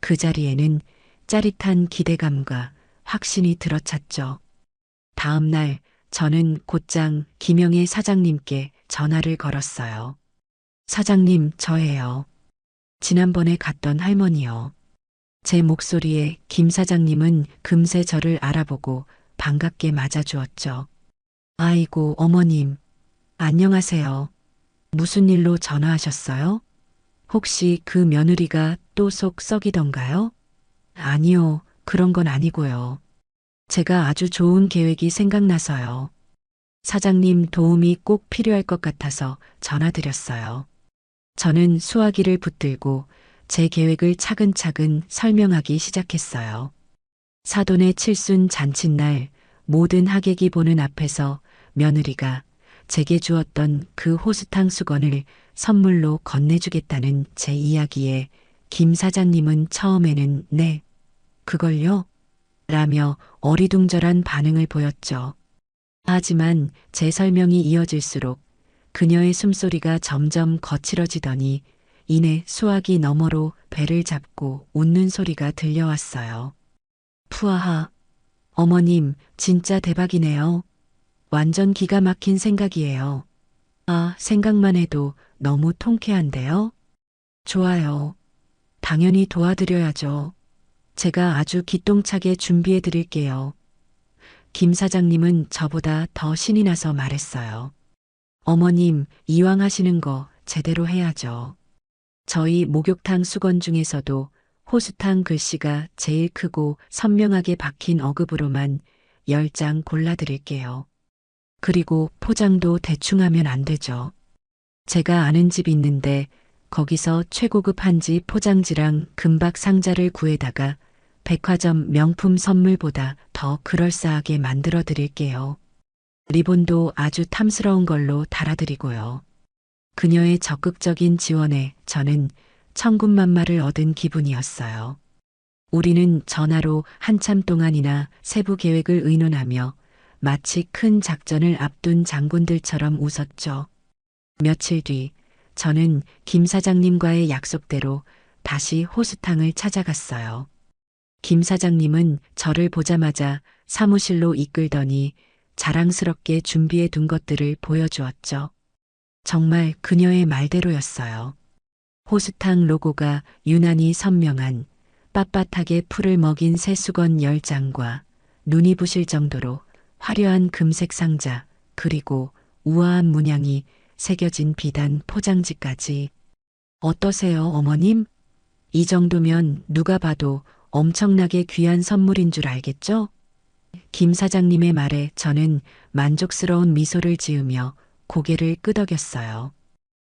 그 자리에는 짜릿한 기대감과 확신이 들어찼죠. 다음 날 저는 곧장 김영애 사장님께 전화를 걸었어요. 사장님, 저예요. 지난번에 갔던 할머니요. 제 목소리에 김 사장님은 금세 저를 알아보고 반갑게 맞아주었죠. 아이고, 어머님. 안녕하세요. 무슨 일로 전화하셨어요? 혹시 그 며느리가 또 속 썩이던가요? 아니요, 그런 건 아니고요. 제가 아주 좋은 계획이 생각나서요. 사장님 도움이 꼭 필요할 것 같아서 전화드렸어요. 저는 수화기를 붙들고 제 계획을 차근차근 설명하기 시작했어요. 사돈의 칠순 잔칫날 모든 하객이 보는 앞에서 며느리가 제게 주었던 그 호수탕 수건을 선물로 건네주겠다는 제 이야기에 김 사장님은 처음에는 네, 그걸요? 라며 어리둥절한 반응을 보였죠. 하지만 제 설명이 이어질수록 그녀의 숨소리가 점점 거칠어지더니 이내 수화기 너머로 배를 잡고 웃는 소리가 들려왔어요. 푸아하, 어머님 진짜 대박이네요. 완전 기가 막힌 생각이에요. 아, 생각만 해도 너무 통쾌한데요? 좋아요. 당연히 도와드려야죠. 제가 아주 기똥차게 준비해 드릴게요. 김 사장님은 저보다 더 신이 나서 말했어요. 어머님, 이왕 하시는 거 제대로 해야죠. 저희 목욕탕 수건 중에서도 호수탕 글씨가 제일 크고 선명하게 박힌 어급으로만 10장 골라드릴게요. 그리고 포장도 대충 하면 안 되죠. 제가 아는 집 있는데 거기서 최고급 한지 포장지랑 금박 상자를 구해다가 백화점 명품 선물보다 더 그럴싸하게 만들어 드릴게요. 리본도 아주 탐스러운 걸로 달아드리고요. 그녀의 적극적인 지원에 저는 천군만마를 얻은 기분이었어요. 우리는 전화로 한참 동안이나 세부 계획을 의논하며 마치 큰 작전을 앞둔 장군들처럼 웃었죠. 며칠 뒤 저는 김 사장님과의 약속대로 다시 호수탕을 찾아갔어요. 김 사장님은 저를 보자마자 사무실로 이끌더니 자랑스럽게 준비해 둔 것들을 보여주었죠. 정말 그녀의 말대로였어요. 호수탕 로고가 유난히 선명한 빳빳하게 풀을 먹인 새수건 10장과 눈이 부실 정도로 화려한 금색 상자, 그리고 우아한 문양이 새겨진 비단 포장지까지. 어떠세요, 어머님? 이 정도면 누가 봐도 엄청나게 귀한 선물인 줄 알겠죠? 김 사장님의 말에 저는 만족스러운 미소를 지으며 고개를 끄덕였어요.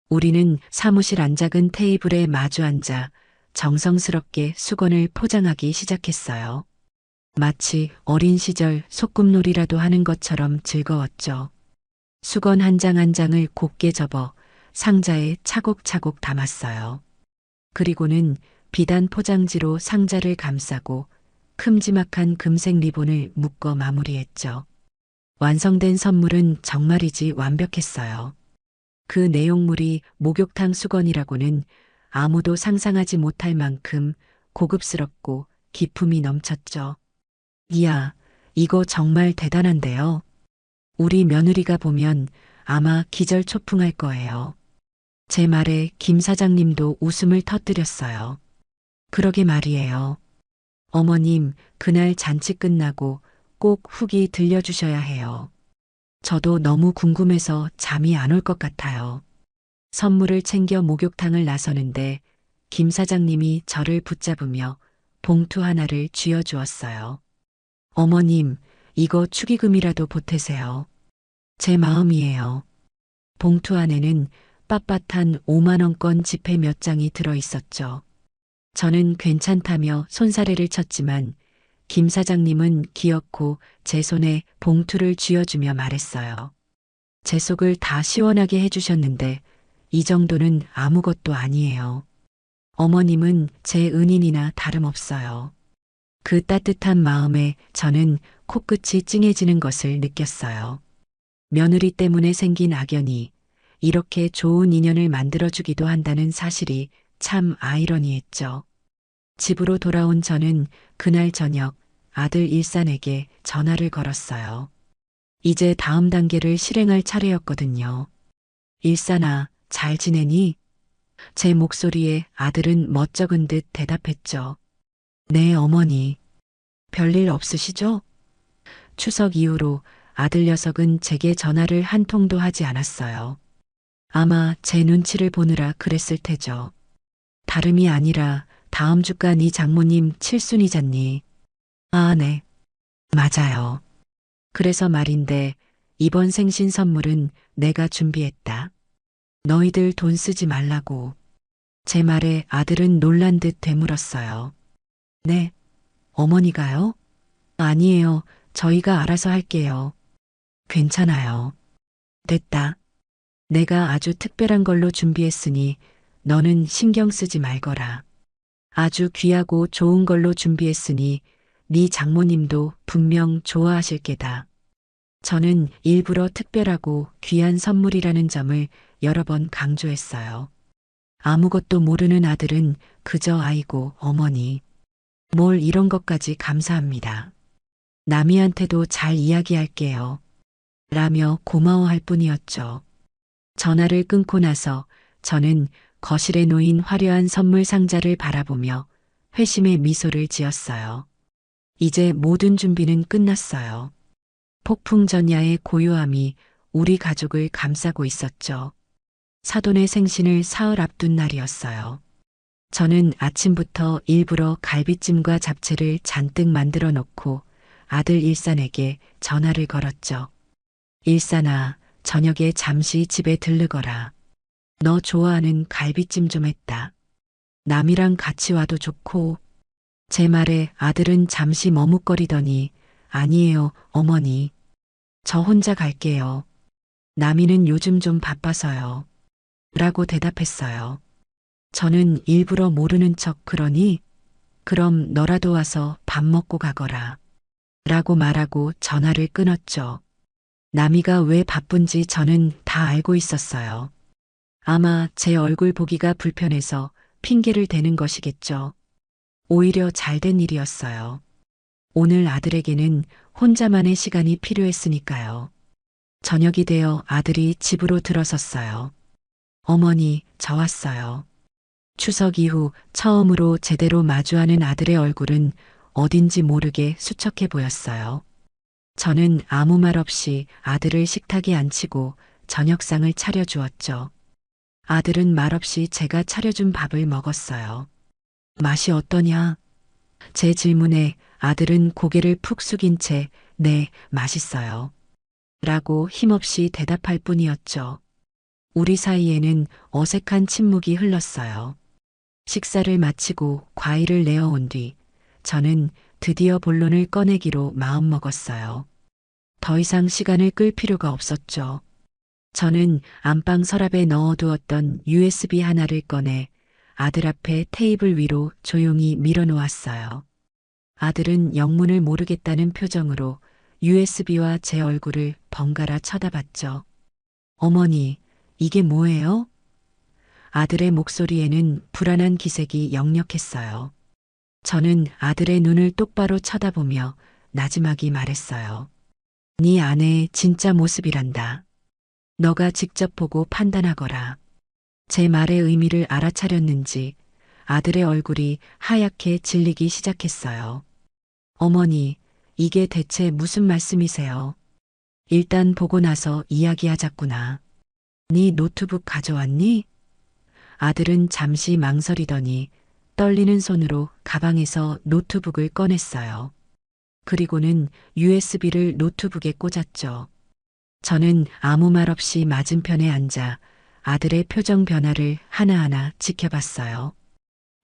우리는 사무실 안작은 테이블에 마주 앉아 정성스럽게 수건을 포장하기 시작했어요. 마치 어린 시절 소꿉놀이라도 하는 것처럼 즐거웠죠. 수건 한 장 한 장을 곱게 접어 상자에 차곡차곡 담았어요. 그리고는 비단 포장지로 상자를 감싸고 큼지막한 금색 리본을 묶어 마무리했죠. 완성된 선물은 정말이지 완벽했어요. 그 내용물이 목욕탕 수건이라고는 아무도 상상하지 못할 만큼 고급스럽고 기품이 넘쳤죠. 이야, 이거 정말 대단한데요. 우리 며느리가 보면 아마 기절초풍할 거예요. 제 말에 김 사장님도 웃음을 터뜨렸어요. 그러게 말이에요. 어머님, 그날 잔치 끝나고 꼭 후기 들려주셔야 해요. 저도 너무 궁금해서 잠이 안 올 것 같아요. 선물을 챙겨 목욕탕을 나서는데 김 사장님이 저를 붙잡으며 봉투 하나를 쥐어주었어요. 어머님, 이거 축의금이라도 보태세요. 제 마음이에요. 봉투 안에는 빳빳한 5만 원권 지폐 몇 장이 들어 있었죠. 저는 괜찮다며 손사래를 쳤지만 김 사장님은 기어코 제 손에 봉투를 쥐어주며 말했어요. 제 속을 다 시원하게 해주셨는데 이 정도는 아무것도 아니에요. 어머님은 제 은인이나 다름없어요. 그 따뜻한 마음에 저는 코끝이 찡해지는 것을 느꼈어요. 며느리 때문에 생긴 악연이 이렇게 좋은 인연을 만들어주기도 한다는 사실이 참 아이러니했죠. 집으로 돌아온 저는 그날 저녁 아들 일산에게 전화를 걸었어요. 이제 다음 단계를 실행할 차례였거든요. 일산아, 잘 지내니? 제 목소리에 아들은 멋쩍은 듯 대답했죠. 네, 어머니. 별일 없으시죠? 추석 이후로 아들 녀석은 제게 전화를 한 통도 하지 않았어요. 아마 제 눈치를 보느라 그랬을 테죠. 다름이 아니라 다음 주가 네 장모님 칠순이잖니. 아, 네. 맞아요. 그래서 말인데 이번 생신 선물은 내가 준비했다. 너희들 돈 쓰지 말라고. 제 말에 아들은 놀란 듯 되물었어요. 네, 어머니가요? 아니에요. 저희가 알아서 할게요. 괜찮아요. 됐다. 내가 아주 특별한 걸로 준비했으니 너는 신경 쓰지 말거라. 아주 귀하고 좋은 걸로 준비했으니 네 장모님도 분명 좋아하실 게다. 저는 일부러 특별하고 귀한 선물이라는 점을 여러 번 강조했어요. 아무것도 모르는 아들은 그저 아이고 어머니. 뭘 이런 것까지 감사합니다. 남이한테도 잘 이야기할게요. 라며 고마워할 뿐이었죠. 전화를 끊고 나서 저는 거실에 놓인 화려한 선물 상자를 바라보며 회심의 미소를 지었어요. 이제 모든 준비는 끝났어요. 폭풍전야의 고요함이 우리 가족을 감싸고 있었죠. 사돈의 생신을 사흘 앞둔 날이었어요. 저는 아침부터 일부러 갈비찜과 잡채를 잔뜩 만들어 놓고 아들 일산에게 전화를 걸었죠. 일산아, 저녁에 잠시 집에 들르거라. 너 좋아하는 갈비찜 좀 했다. 남이랑 같이 와도 좋고. 제 말에 아들은 잠시 머뭇거리더니 아니에요, 어머니. 저 혼자 갈게요. 남이는 요즘 좀 바빠서요. 라고 대답했어요. 저는 일부러 모르는 척 그러니 그럼 너라도 와서 밥 먹고 가거라. 라고 말하고 전화를 끊었죠. 남이가 왜 바쁜지 저는 다 알고 있었어요. 아마 제 얼굴 보기가 불편해서 핑계를 대는 것이겠죠. 오히려 잘된 일이었어요. 오늘 아들에게는 혼자만의 시간이 필요했으니까요. 저녁이 되어 아들이 집으로 들어섰어요. 어머니, 저 왔어요. 추석 이후 처음으로 제대로 마주하는 아들의 얼굴은 어딘지 모르게 수척해 보였어요. 저는 아무 말 없이 아들을 식탁에 앉히고 저녁상을 차려주었죠. 아들은 말없이 제가 차려준 밥을 먹었어요. 맛이 어떠냐? 제 질문에 아들은 고개를 푹 숙인 채, 네, 맛있어요. 라고 힘없이 대답할 뿐이었죠. 우리 사이에는 어색한 침묵이 흘렀어요. 식사를 마치고 과일을 내어온 뒤 저는 드디어 본론을 꺼내기로 마음먹었어요. 더 이상 시간을 끌 필요가 없었죠. 저는 안방 서랍에 넣어두었던 USB 하나를 꺼내 아들 앞에 테이블 위로 조용히 밀어놓았어요. 아들은 영문을 모르겠다는 표정으로 USB와 제 얼굴을 번갈아 쳐다봤죠. 어머니, 이게 뭐예요? 아들의 목소리에는 불안한 기색이 역력했어요. 저는 아들의 눈을 똑바로 쳐다보며 나지막이 말했어요. 네 아내의 진짜 모습이란다. 너가 직접 보고 판단하거라. 제 말의 의미를 알아차렸는지 아들의 얼굴이 하얗게 질리기 시작했어요. 어머니, 이게 대체 무슨 말씀이세요? 일단 보고 나서 이야기하자꾸나. 네 노트북 가져왔니? 아들은 잠시 망설이더니 떨리는 손으로 가방에서 노트북을 꺼냈어요. 그리고는 USB를 노트북에 꽂았죠. 저는 아무 말 없이 맞은편에 앉아 아들의 표정 변화를 하나하나 지켜봤어요.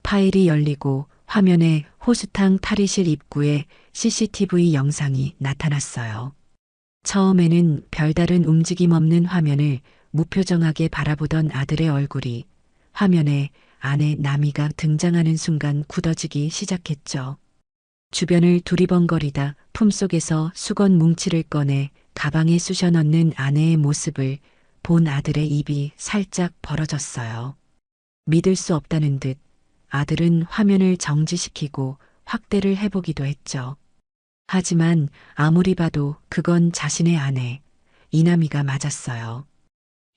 파일이 열리고 화면에 호수탕 탈의실 입구에 CCTV 영상이 나타났어요. 처음에는 별다른 움직임 없는 화면을 무표정하게 바라보던 아들의 얼굴이 화면에 아내 나미가 등장하는 순간 굳어지기 시작했죠. 주변을 두리번거리다 품속에서 수건 뭉치를 꺼내 가방에 쑤셔 넣는 아내의 모습을 본 아들의 입이 살짝 벌어졌어요. 믿을 수 없다는 듯 아들은 화면을 정지시키고 확대를 해보기도 했죠. 하지만 아무리 봐도 그건 자신의 아내, 이남이가 맞았어요.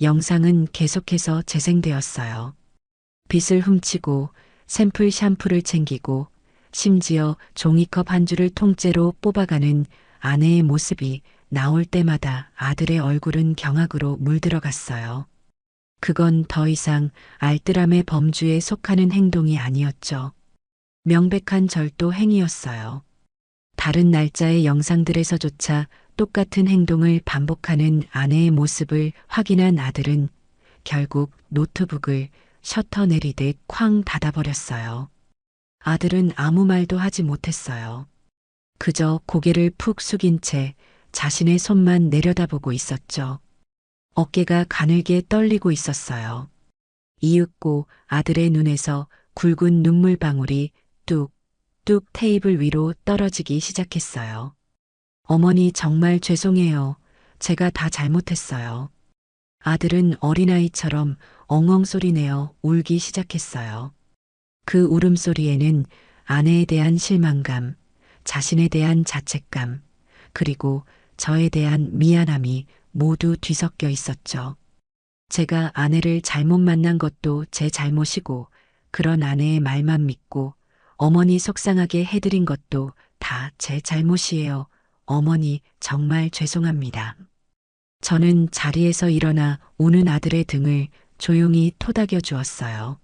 영상은 계속해서 재생되었어요. 빗을 훔치고 샘플 샴푸를 챙기고 심지어 종이컵 한 줄을 통째로 뽑아가는 아내의 모습이 나올 때마다 아들의 얼굴은 경악으로 물들어갔어요. 그건 더 이상 알뜰함의 범주에 속하는 행동이 아니었죠. 명백한 절도 행위였어요. 다른 날짜의 영상들에서조차 똑같은 행동을 반복하는 아내의 모습을 확인한 아들은 결국 노트북을 셔터 내리듯 쾅 닫아버렸어요. 아들은 아무 말도 하지 못했어요. 그저 고개를 푹 숙인 채 자신의 손만 내려다보고 있었죠. 어깨가 가늘게 떨리고 있었어요. 이윽고 아들의 눈에서 굵은 눈물방울이 뚝뚝 테이블 위로 떨어지기 시작했어요. 어머니 정말 죄송해요. 제가 다 잘못했어요. 아들은 어린아이처럼 엉엉 소리내어 울기 시작했어요. 그 울음소리에는 아내에 대한 실망감, 자신에 대한 자책감, 그리고 저에 대한 미안함이 모두 뒤섞여 있었죠. 제가 아내를 잘못 만난 것도 제 잘못이고 그런 아내의 말만 믿고 어머니 속상하게 해드린 것도 다 제 잘못이에요. 어머니 정말 죄송합니다. 저는 자리에서 일어나 우는 아들의 등을 조용히 토닥여 주었어요.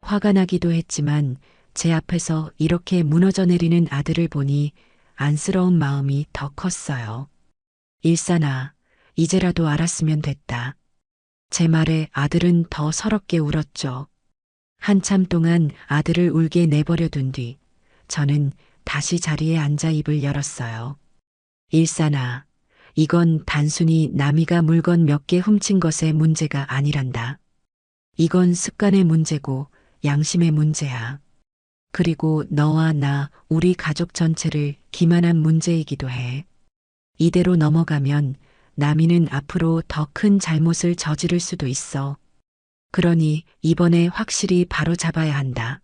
화가 나기도 했지만 제 앞에서 이렇게 무너져 내리는 아들을 보니 안쓰러운 마음이 더 컸어요. 일산아, 이제라도 알았으면 됐다. 제 말에 아들은 더 서럽게 울었죠. 한참 동안 아들을 울게 내버려 둔 뒤 저는 다시 자리에 앉아 입을 열었어요. 일산아, 이건 단순히 남이가 물건 몇 개 훔친 것의 문제가 아니란다. 이건 습관의 문제고 양심의 문제야. 그리고 너와 나, 우리 가족 전체를 기만한 문제이기도 해. 이대로 넘어가면 남이는 앞으로 더 큰 잘못을 저지를 수도 있어. 그러니 이번에 확실히 바로잡아야 한다.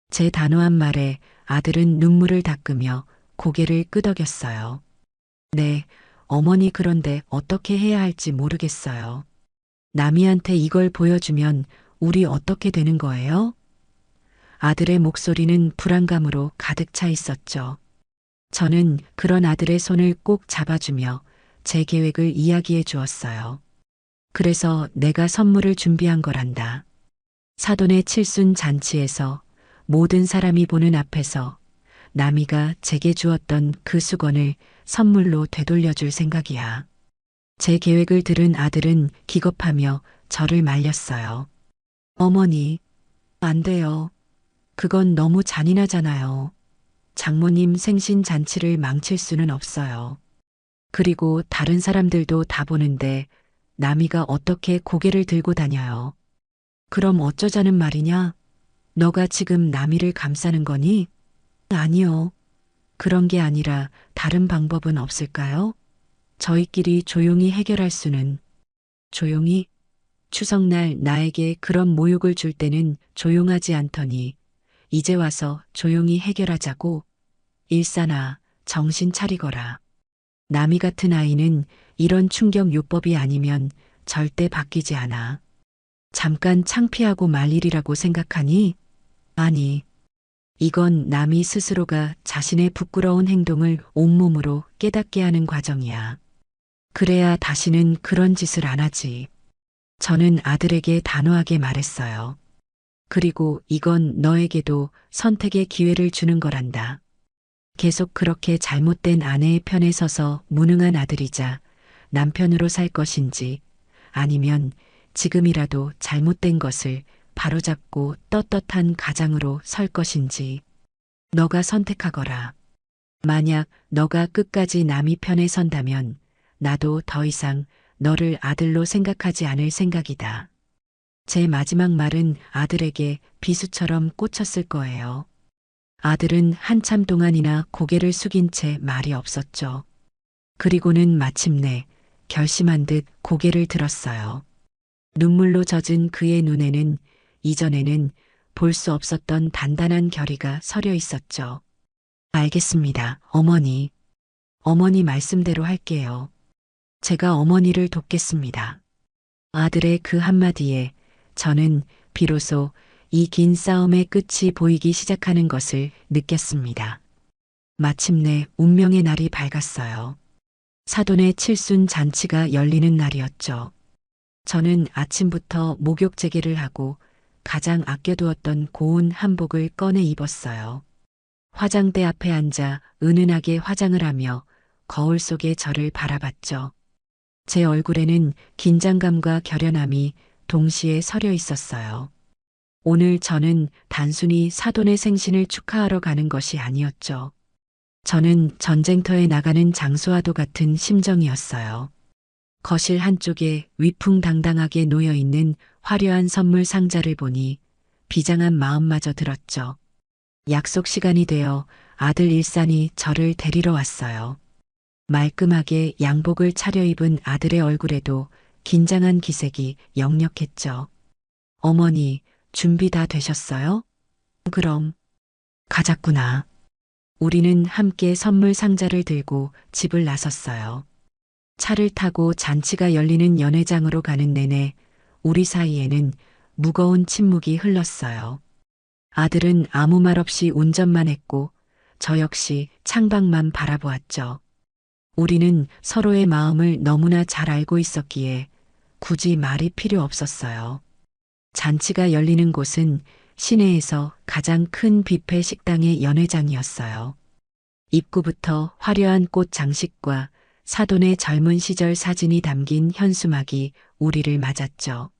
제 단호한 말에 아들은 눈물을 닦으며 고개를 끄덕였어요. 네, 어머니 그런데 어떻게 해야 할지 모르겠어요. 남이한테 이걸 보여주면 우리 어떻게 되는 거예요? 아들의 목소리는 불안감으로 가득 차 있었죠. 저는 그런 아들의 손을 꼭 잡아주며 제 계획을 이야기해 주었어요. 그래서 내가 선물을 준비한 거란다. 사돈의 칠순 잔치에서 모든 사람이 보는 앞에서 남이가 제게 주었던 그 수건을 선물로 되돌려 줄 생각이야. 제 계획을 들은 아들은 기겁하며 저를 말렸어요. 어머니, 안 돼요. 그건 너무 잔인하잖아요. 장모님 생신 잔치를 망칠 수는 없어요. 그리고 다른 사람들도 다 보는데 남이가 어떻게 고개를 들고 다녀요. 그럼 어쩌자는 말이냐? 너가 지금 남이를 감싸는 거니? 아니요. 그런 게 아니라 다른 방법은 없을까요? 저희끼리 조용히 해결할 수는. 조용히? 추석날 나에게 그런 모욕을 줄 때는 조용하지 않더니 이제 와서 조용히 해결하자고. 일산아, 정신 차리거라. 남이 같은 아이는 이런 충격 요법이 아니면 절대 바뀌지 않아. 잠깐 창피하고 말 일이라고 생각하니? 아니. 이건 남이 스스로가 자신의 부끄러운 행동을 온몸으로 깨닫게 하는 과정이야. 그래야 다시는 그런 짓을 안 하지. 저는 아들에게 단호하게 말했어요. 그리고 이건 너에게도 선택의 기회를 주는 거란다. 계속 그렇게 잘못된 아내의 편에 서서 무능한 아들이자 남편으로 살 것인지 아니면 지금이라도 잘못된 것을 바로잡고 떳떳한 가장으로 설 것인지 너가 선택하거라. 만약 너가 끝까지 남이 편에 선다면 나도 더 이상 너를 아들로 생각하지 않을 생각이다. 제 마지막 말은 아들에게 비수처럼 꽂혔을 거예요. 아들은 한참 동안이나 고개를 숙인 채 말이 없었죠. 그리고는 마침내 결심한 듯 고개를 들었어요. 눈물로 젖은 그의 눈에는 이전에는 볼 수 없었던 단단한 결의가 서려 있었죠. 알겠습니다, 어머니. 어머니 말씀대로 할게요. 제가 어머니를 돕겠습니다. 아들의 그 한마디에 저는 비로소 이 긴 싸움의 끝이 보이기 시작하는 것을 느꼈습니다. 마침내 운명의 날이 밝았어요. 사돈의 칠순 잔치가 열리는 날이었죠. 저는 아침부터 목욕 재개를 하고 가장 아껴두었던 고운 한복을 꺼내 입었어요. 화장대 앞에 앉아 은은하게 화장을 하며 거울 속의 저를 바라봤죠. 제 얼굴에는 긴장감과 결연함이 동시에 서려 있었어요. 오늘 저는 단순히 사돈의 생신을 축하하러 가는 것이 아니었죠. 저는 전쟁터에 나가는 장수와도 같은 심정이었어요. 거실 한쪽에 위풍당당하게 놓여있는 화려한 선물 상자를 보니 비장한 마음마저 들었죠. 약속 시간이 되어 아들 일산이 저를 데리러 왔어요. 말끔하게 양복을 차려입은 아들의 얼굴에도 긴장한 기색이 역력했죠. 어머니, 준비 다 되셨어요? 그럼 가자꾸나. 우리는 함께 선물 상자를 들고 집을 나섰어요. 차를 타고 잔치가 열리는 연회장으로 가는 내내 우리 사이에는 무거운 침묵이 흘렀어요. 아들은 아무 말 없이 운전만 했고 저 역시 창밖만 바라보았죠. 우리는 서로의 마음을 너무나 잘 알고 있었기에 굳이 말이 필요 없었어요. 잔치가 열리는 곳은 시내에서 가장 큰 뷔페 식당의 연회장이었어요. 입구부터 화려한 꽃 장식과 사돈의 젊은 시절 사진이 담긴 현수막이 우리를 맞았죠.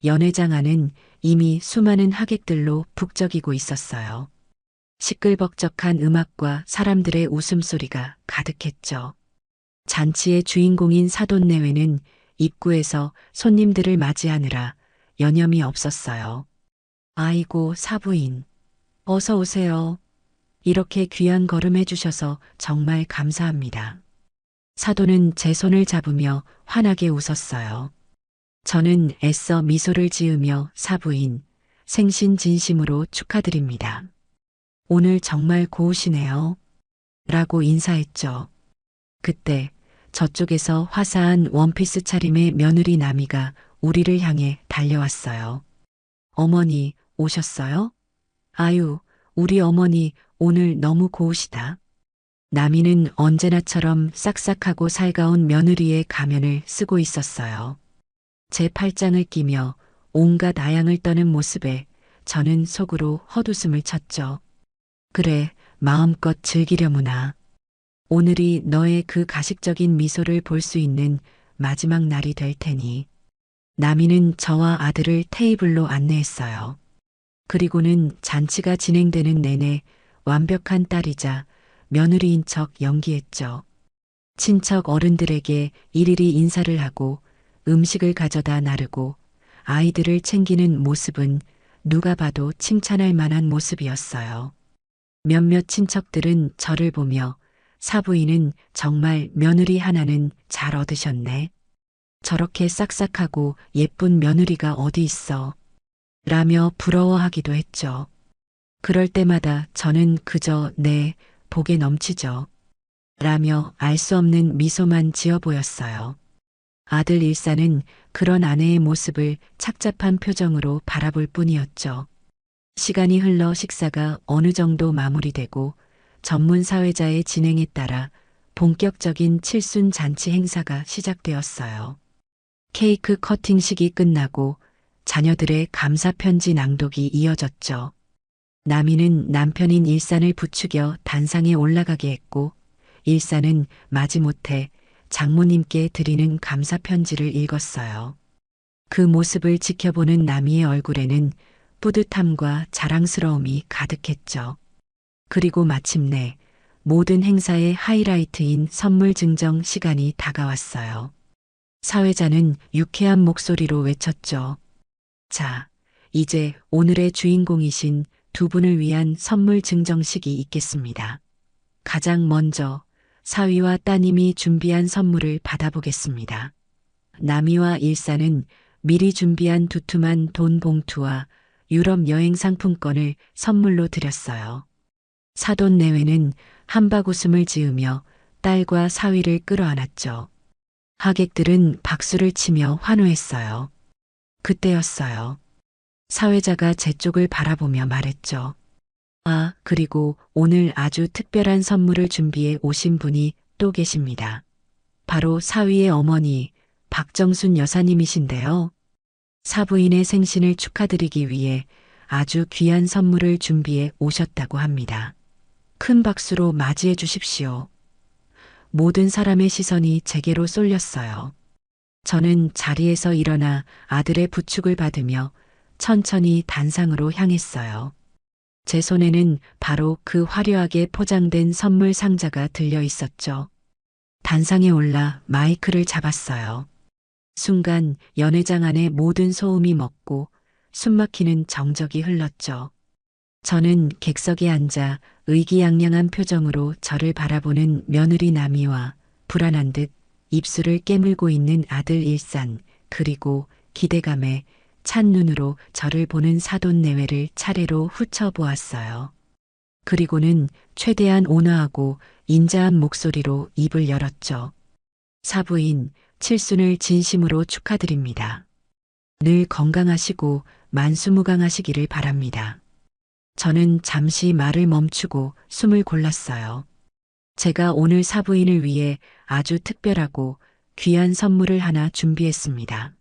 연회장 안은 이미 수많은 하객들로 북적이고 있었어요. 시끌벅적한 음악과 사람들의 웃음소리가 가득했죠. 잔치의 주인공인 사돈내외는 입구에서 손님들을 맞이하느라 여념이 없었어요. 아이고, 사부인. 어서 오세요. 이렇게 귀한 걸음해 주셔서 정말 감사합니다. 사돈은 제 손을 잡으며 환하게 웃었어요. 저는 애써 미소를 지으며 사부인, 생신 진심으로 축하드립니다. 오늘 정말 고우시네요. 라고 인사했죠. 그때 저쪽에서 화사한 원피스 차림의 며느리 나미가 우리를 향해 달려왔어요. 어머니, 오셨어요? 아유, 우리 어머니 오늘 너무 고우시다. 나미는 언제나처럼 싹싹하고 살가운 며느리의 가면을 쓰고 있었어요. 제 팔짱을 끼며 온갖 아양을 떠는 모습에 저는 속으로 헛웃음을 쳤죠. 그래, 마음껏 즐기려무나. 오늘이 너의 그 가식적인 미소를 볼 수 있는 마지막 날이 될 테니. 나미는 저와 아들을 테이블로 안내했어요. 그리고는 잔치가 진행되는 내내 완벽한 딸이자 며느리인 척 연기했죠. 친척 어른들에게 일일이 인사를 하고 음식을 가져다 나르고 아이들을 챙기는 모습은 누가 봐도 칭찬할 만한 모습이었어요. 몇몇 친척들은 저를 보며 사부인은 정말 며느리 하나는 잘 얻으셨네. 저렇게 싹싹하고 예쁜 며느리가 어디 있어. 라며 부러워하기도 했죠. 그럴 때마다 저는 그저 네, 복에 넘치죠. 라며 알 수 없는 미소만 지어 보였어요. 아들 일사는 그런 아내의 모습을 착잡한 표정으로 바라볼 뿐이었죠. 시간이 흘러 식사가 어느 정도 마무리되고 전문 사회자의 진행에 따라 본격적인 칠순 잔치 행사가 시작되었어요. 케이크 커팅식이 끝나고 자녀들의 감사 편지 낭독이 이어졌죠. 나미는 남편인 일산을 부추겨 단상에 올라가게 했고 일산은 마지못해 장모님께 드리는 감사 편지를 읽었어요. 그 모습을 지켜보는 나미의 얼굴에는 뿌듯함과 자랑스러움이 가득했죠. 그리고 마침내 모든 행사의 하이라이트인 선물 증정 시간이 다가왔어요. 사회자는 유쾌한 목소리로 외쳤죠. 자, 이제 오늘의 주인공이신 두 분을 위한 선물 증정식이 있겠습니다. 가장 먼저 사위와 따님이 준비한 선물을 받아보겠습니다. 나미와 일사는 미리 준비한 두툼한 돈 봉투와 유럽 여행 상품권을 선물로 드렸어요. 사돈 내외는 한박웃음을 지으며 딸과 사위를 끌어안았죠. 하객들은 박수를 치며 환호했어요. 그때였어요. 사회자가 제 쪽을 바라보며 말했죠. 아, 그리고 오늘 아주 특별한 선물을 준비해 오신 분이 또 계십니다. 바로 사위의 어머니 박정순 여사님이신데요. 사부인의 생신을 축하드리기 위해 아주 귀한 선물을 준비해 오셨다고 합니다. 큰 박수로 맞이해 주십시오. 모든 사람의 시선이 제게로 쏠렸어요. 저는 자리에서 일어나 아들의 부축을 받으며 천천히 단상으로 향했어요. 제 손에는 바로 그 화려하게 포장된 선물 상자가 들려 있었죠. 단상에 올라 마이크를 잡았어요. 순간 연회장 안의 모든 소음이 멎고 숨막히는 정적이 흘렀죠. 저는 객석에 앉아 의기양양한 표정으로 저를 바라보는 며느리 나미와 불안한 듯 입술을 깨물고 있는 아들 일산, 그리고 기대감에 찬 눈으로 저를 보는 사돈 내외를 차례로 훑어보았어요. 그리고는 최대한 온화하고 인자한 목소리로 입을 열었죠. 사부인, 칠순을 진심으로 축하드립니다. 늘 건강하시고 만수무강하시기를 바랍니다. 저는 잠시 말을 멈추고 숨을 골랐어요. 제가 오늘 사부인을 위해 아주 특별하고 귀한 선물을 하나 준비했습니다.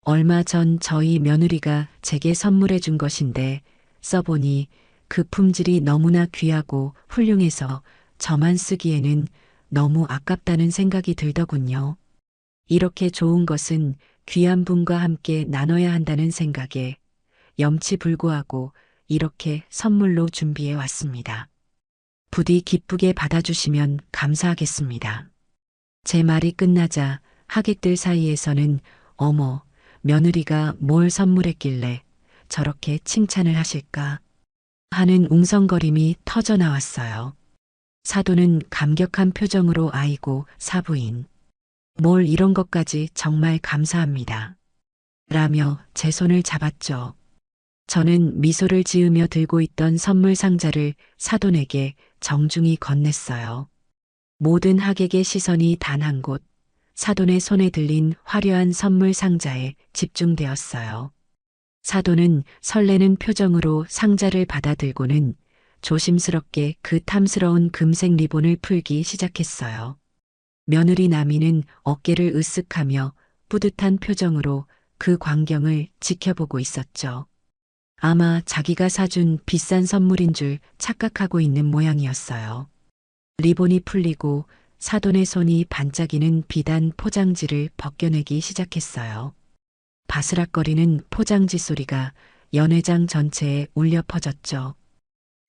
얼마 전 저희 며느리가 제게 선물해 준 것인데 써보니 그 품질이 너무나 귀하고 훌륭해서 저만 쓰기에는 너무 아깝다는 생각이 들더군요. 이렇게 좋은 것은 귀한 분과 함께 나눠야 한다는 생각에 염치불고하고 이렇게 선물로 준비해 왔습니다. 부디 기쁘게 받아주시면 감사하겠습니다. 제 말이 끝나자 하객들 사이에서는 어머, 며느리가 뭘 선물했길래 저렇게 칭찬을 하실까 하는 웅성거림이 터져 나왔어요. 사돈은 감격한 표정으로 아이고 사부인. 뭘 이런 것까지 정말 감사합니다. 라며 제 손을 잡았죠. 저는 미소를 지으며 들고 있던 선물 상자를 사돈에게 정중히 건넸어요. 모든 하객의 시선이 단 한 곳, 사돈의 손에 들린 화려한 선물 상자에 집중되었어요. 사돈은 설레는 표정으로 상자를 받아들고는 조심스럽게 그 탐스러운 금색 리본을 풀기 시작했어요. 며느리 나미는 어깨를 으쓱하며 뿌듯한 표정으로 그 광경을 지켜보고 있었죠. 아마 자기가 사준 비싼 선물인 줄 착각하고 있는 모양이었어요. 리본이 풀리고 사돈의 손이 반짝이는 비단 포장지를 벗겨내기 시작했어요. 바스락거리는 포장지 소리가 연회장 전체에 울려 퍼졌죠.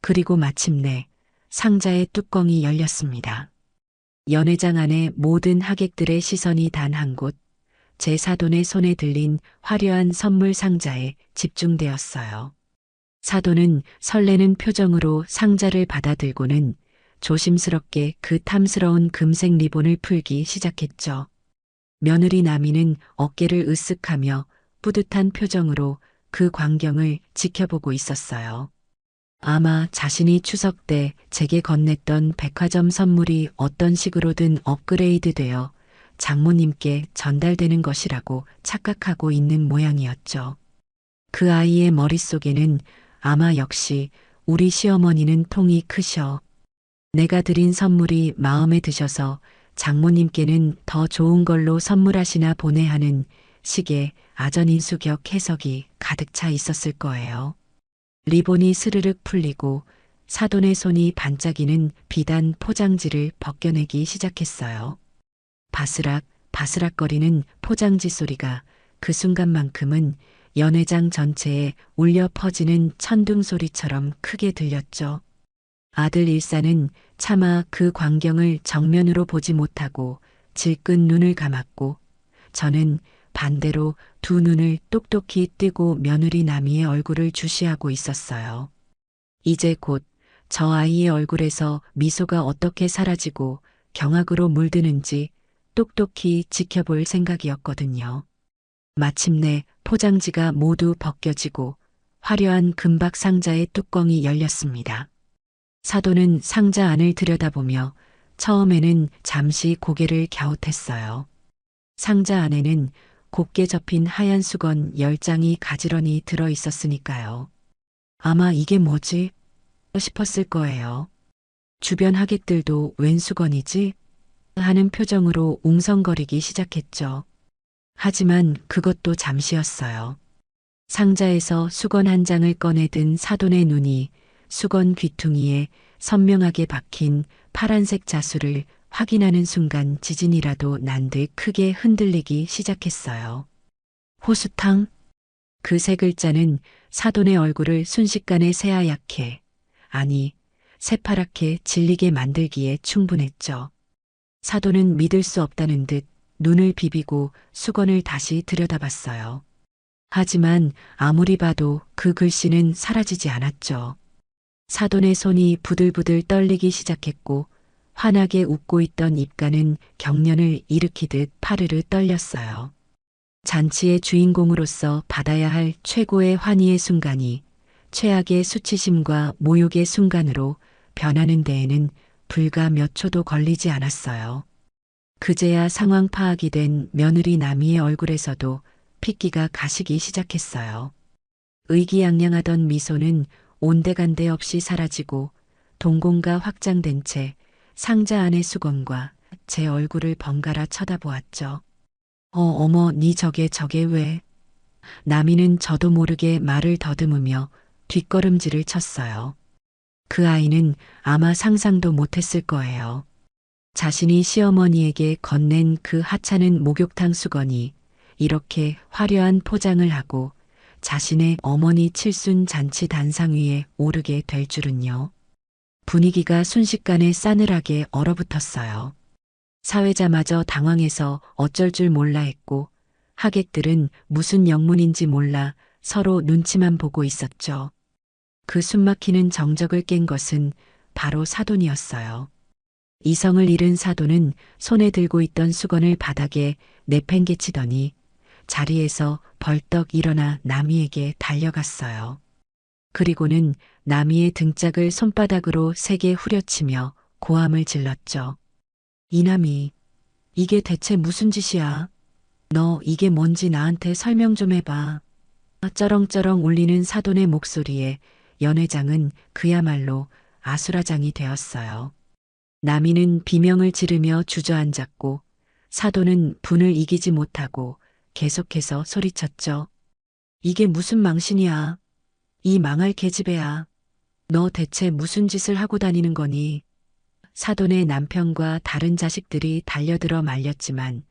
그리고 마침내 상자의 뚜껑이 열렸습니다. 연회장 안에 모든 하객들의 시선이 단 한 곳, 제 사돈의 손에 들린 화려한 선물 상자에 집중되었어요. 사돈은 설레는 표정으로 상자를 받아들고는 조심스럽게 그 탐스러운 금색 리본을 풀기 시작했죠. 며느리 나미는 어깨를 으쓱하며 뿌듯한 표정으로 그 광경을 지켜보고 있었어요. 아마 자신이 추석 때 제게 건넸던 백화점 선물이 어떤 식으로든 업그레이드되어 장모님께 전달되는 것이라고 착각하고 있는 모양이었죠. 그 아이의 머릿속에는 아마 역시 우리 시어머니는 통이 크셔. 내가 드린 선물이 마음에 드셔서 장모님께는 더 좋은 걸로 선물하시나 보내 하는 식의 아전인수격 해석이 가득 차 있었을 거예요. 리본이 스르륵 풀리고 사돈의 손이 반짝이는 비단 포장지를 벗겨내기 시작했어요. 바스락, 바스락거리는 포장지 소리가 그 순간만큼은 연회장 전체에 울려 퍼지는 천둥 소리처럼 크게 들렸죠. 아들 일사는 차마 그 광경을 정면으로 보지 못하고 질끈 눈을 감았고 저는 반대로 두 눈을 똑똑히 뜨고 며느리 나미의 얼굴을 주시하고 있었어요. 이제 곧 저 아이의 얼굴에서 미소가 어떻게 사라지고 경악으로 물드는지 똑똑히 지켜볼 생각이었거든요. 마침내 포장지가 모두 벗겨지고 화려한 금박 상자의 뚜껑이 열렸습니다. 사돈은 상자 안을 들여다보며 처음에는 잠시 고개를 갸웃했어요. 상자 안에는 곱게 접힌 하얀 수건 10장이 가지런히 들어 있었으니까요. 아마 이게 뭐지? 싶었을 거예요. 주변 하객들도 웬 수건이지? 하는 표정으로 웅성거리기 시작했죠. 하지만 그것도 잠시였어요. 상자에서 수건 한 장을 꺼내든 사돈의 눈이 수건 귀퉁이에 선명하게 박힌 파란색 자수를 확인하는 순간 지진이라도 난 듯 크게 흔들리기 시작했어요. 호수탕? 그 세 글자는 사돈의 얼굴을 순식간에 새하얗게, 아니, 새파랗게 질리게 만들기에 충분했죠. 사돈은 믿을 수 없다는 듯 눈을 비비고 수건을 다시 들여다봤어요. 하지만 아무리 봐도 그 글씨는 사라지지 않았죠. 사돈의 손이 부들부들 떨리기 시작했고 환하게 웃고 있던 입가는 경련을 일으키듯 파르르 떨렸어요. 잔치의 주인공으로서 받아야 할 최고의 환희의 순간이 최악의 수치심과 모욕의 순간으로 변하는 데에는 불과 몇 초도 걸리지 않았어요. 그제야 상황 파악이 된 며느리 나미의 얼굴에서도 핏기가 가시기 시작했어요. 의기양양하던 미소는 온데간데 없이 사라지고 동공가 확장된 채 상자 안의 수건과 제 얼굴을 번갈아 쳐다보았죠. 어머, 니 저게 왜? 나미는 저도 모르게 말을 더듬으며 뒷걸음질을 쳤어요. 그 아이는 아마 상상도 못했을 거예요. 자신이 시어머니에게 건넨 그 하찮은 목욕탕 수건이 이렇게 화려한 포장을 하고 자신의 어머니 칠순 잔치 단상 위에 오르게 될 줄은요. 분위기가 순식간에 싸늘하게 얼어붙었어요. 사회자마저 당황해서 어쩔 줄 몰라 했고 하객들은 무슨 영문인지 몰라 서로 눈치만 보고 있었죠. 그 숨막히는 정적을 깬 것은 바로 사돈이었어요. 이성을 잃은 사돈은 손에 들고 있던 수건을 바닥에 내팽개치더니 자리에서 벌떡 일어나 나미에게 달려갔어요. 그리고는 나미의 등짝을 손바닥으로 세게 후려치며 고함을 질렀죠. 이남이, 이게 대체 무슨 짓이야? 너 이게 뭔지 나한테 설명 좀 해봐. 쩌렁쩌렁 울리는 사돈의 목소리에 연회장은 그야말로 아수라장이 되었어요. 나미는 비명을 지르며 주저앉았고 사돈은 분을 이기지 못하고 계속해서 소리쳤죠. 이게 무슨 망신이야? 이 망할 계집애야. 너 대체 무슨 짓을 하고 다니는 거니? 사돈의 남편과 다른 자식들이 달려들어 말렸지만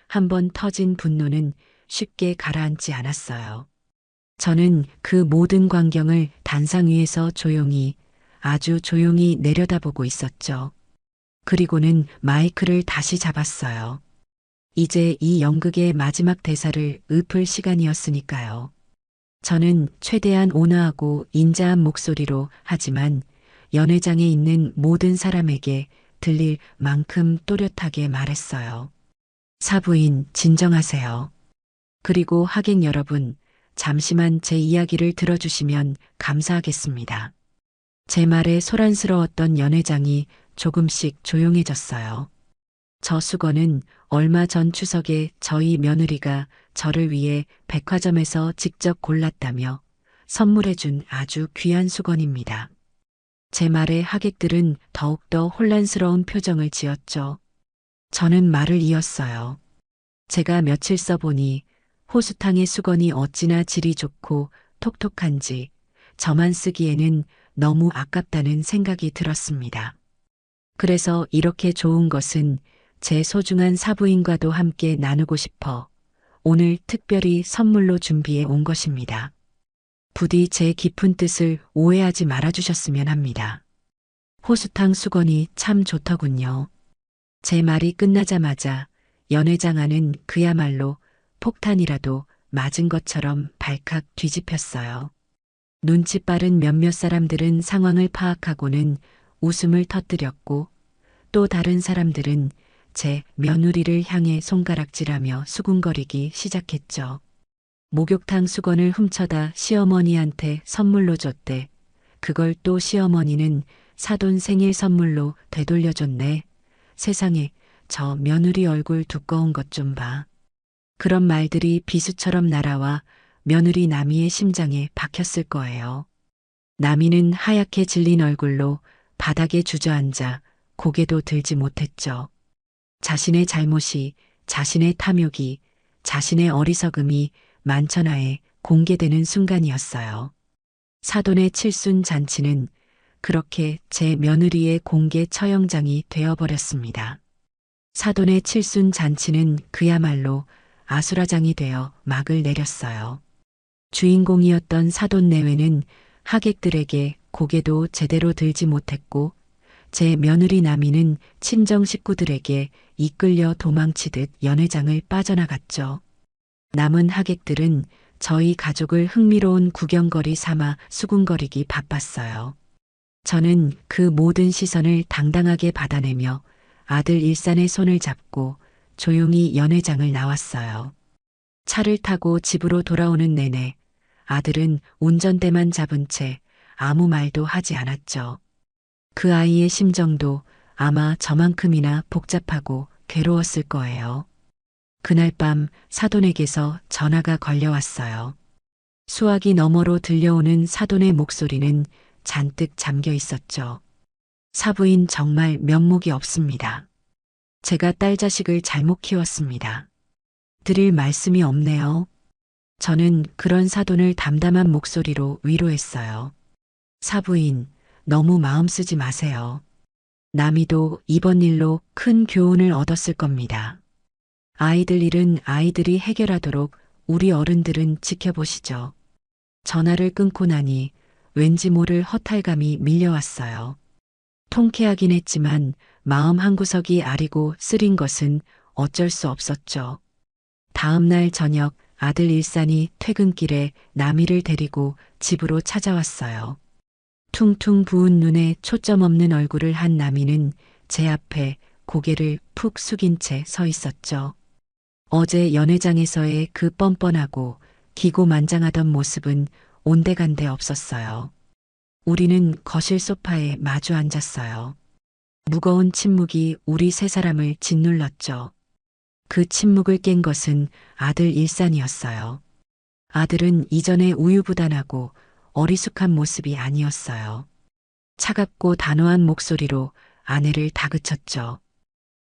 한번 터진 분노는 쉽게 가라앉지 않았어요. 저는 그 모든 광경을 단상 위에서 조용히, 아주 조용히 내려다보고 있었죠. 그리고는 마이크를 다시 잡았어요. 이제 이 연극의 마지막 대사를 읊을 시간이었으니까요. 저는 최대한 온화하고 인자한 목소리로 하지만 연회장에 있는 모든 사람에게 들릴 만큼 또렷하게 말했어요. 사부인, 진정하세요. 그리고 하객 여러분, 잠시만 제 이야기를 들어주시면 감사하겠습니다. 제 말에 소란스러웠던 연회장이 조금씩 조용해졌어요. 저 수건은 얼마 전 추석에 저희 며느리가 저를 위해 백화점에서 직접 골랐다며 선물해준 아주 귀한 수건입니다. 제 말에 하객들은 더욱더 혼란스러운 표정을 지었죠. 저는 말을 이었어요. 제가 며칠 써보니 호수탕의 수건이 어찌나 질이 좋고 톡톡한지 저만 쓰기에는 너무 아깝다는 생각이 들었습니다. 그래서 이렇게 좋은 것은 제 소중한 사부인과도 함께 나누고 싶어 오늘 특별히 선물로 준비해 온 것입니다. 부디 제 깊은 뜻을 오해하지 말아주셨으면 합니다. 호수탕 수건이 참 좋더군요. 제 말이 끝나자마자 연회장 안은 그야말로 폭탄이라도 맞은 것처럼 발칵 뒤집혔어요. 눈치 빠른 몇몇 사람들은 상황을 파악하고는 웃음을 터뜨렸고 또 다른 사람들은 제 며느리를 향해 손가락질하며 수군거리기 시작했죠. 목욕탕 수건을 훔쳐다 시어머니한테 선물로 줬대. 그걸 또 시어머니는 사돈 생일 선물로 되돌려줬네. 세상에 저 며느리 얼굴 두꺼운 것 좀 봐. 그런 말들이 비수처럼 날아와 며느리 나미의 심장에 박혔을 거예요. 나미는 하얗게 질린 얼굴로 바닥에 주저앉아 고개도 들지 못했죠. 자신의 잘못이, 자신의 탐욕이, 자신의 어리석음이 만천하에 공개되는 순간이었어요. 사돈의 칠순 잔치는 그렇게 제 며느리의 공개 처형장이 되어버렸습니다. 사돈의 칠순 잔치는 그야말로 아수라장이 되어 막을 내렸어요. 주인공이었던 사돈 내외는 하객들에게 고개도 제대로 들지 못했고 제 며느리 나미는 친정 식구들에게 이끌려 도망치듯 연회장을 빠져나갔죠. 남은 하객들은 저희 가족을 흥미로운 구경거리 삼아 수군거리기 바빴어요. 저는 그 모든 시선을 당당하게 받아내며 아들 일산의 손을 잡고 조용히 연회장을 나왔어요. 차를 타고 집으로 돌아오는 내내 아들은 운전대만 잡은 채 아무 말도 하지 않았죠. 그 아이의 심정도 아마 저만큼이나 복잡하고 괴로웠을 거예요. 그날 밤 사돈에게서 전화가 걸려왔어요. 수화기 너머로 들려오는 사돈의 목소리는 잔뜩 잠겨 있었죠. 사부인 정말 면목이 없습니다. 제가 딸 자식을 잘못 키웠습니다. 드릴 말씀이 없네요. 저는 그런 사돈을 담담한 목소리로 위로했어요. 사부인, 너무 마음 쓰지 마세요. 나미도 이번 일로 큰 교훈을 얻었을 겁니다. 아이들 일은 아이들이 해결하도록 우리 어른들은 지켜보시죠. 전화를 끊고 나니 왠지 모를 허탈감이 밀려왔어요. 통쾌하긴 했지만 마음 한구석이 아리고 쓰린 것은 어쩔 수 없었죠. 다음 날 저녁 아들 일산이 퇴근길에 나미를 데리고 집으로 찾아왔어요. 퉁퉁 부은 눈에 초점 없는 얼굴을 한 나미는 제 앞에 고개를 푹 숙인 채 서 있었죠. 어제 연회장에서의 그 뻔뻔하고 기고만장하던 모습은 온데간데 없었어요. 우리는 거실 소파에 마주 앉았어요. 무거운 침묵이 우리 세 사람을 짓눌렀죠. 그 침묵을 깬 것은 아들 일산이었어요. 아들은 이전에 우유부단하고 어리숙한 모습이 아니었어요. 차갑고 단호한 목소리로 아내를 다그쳤죠.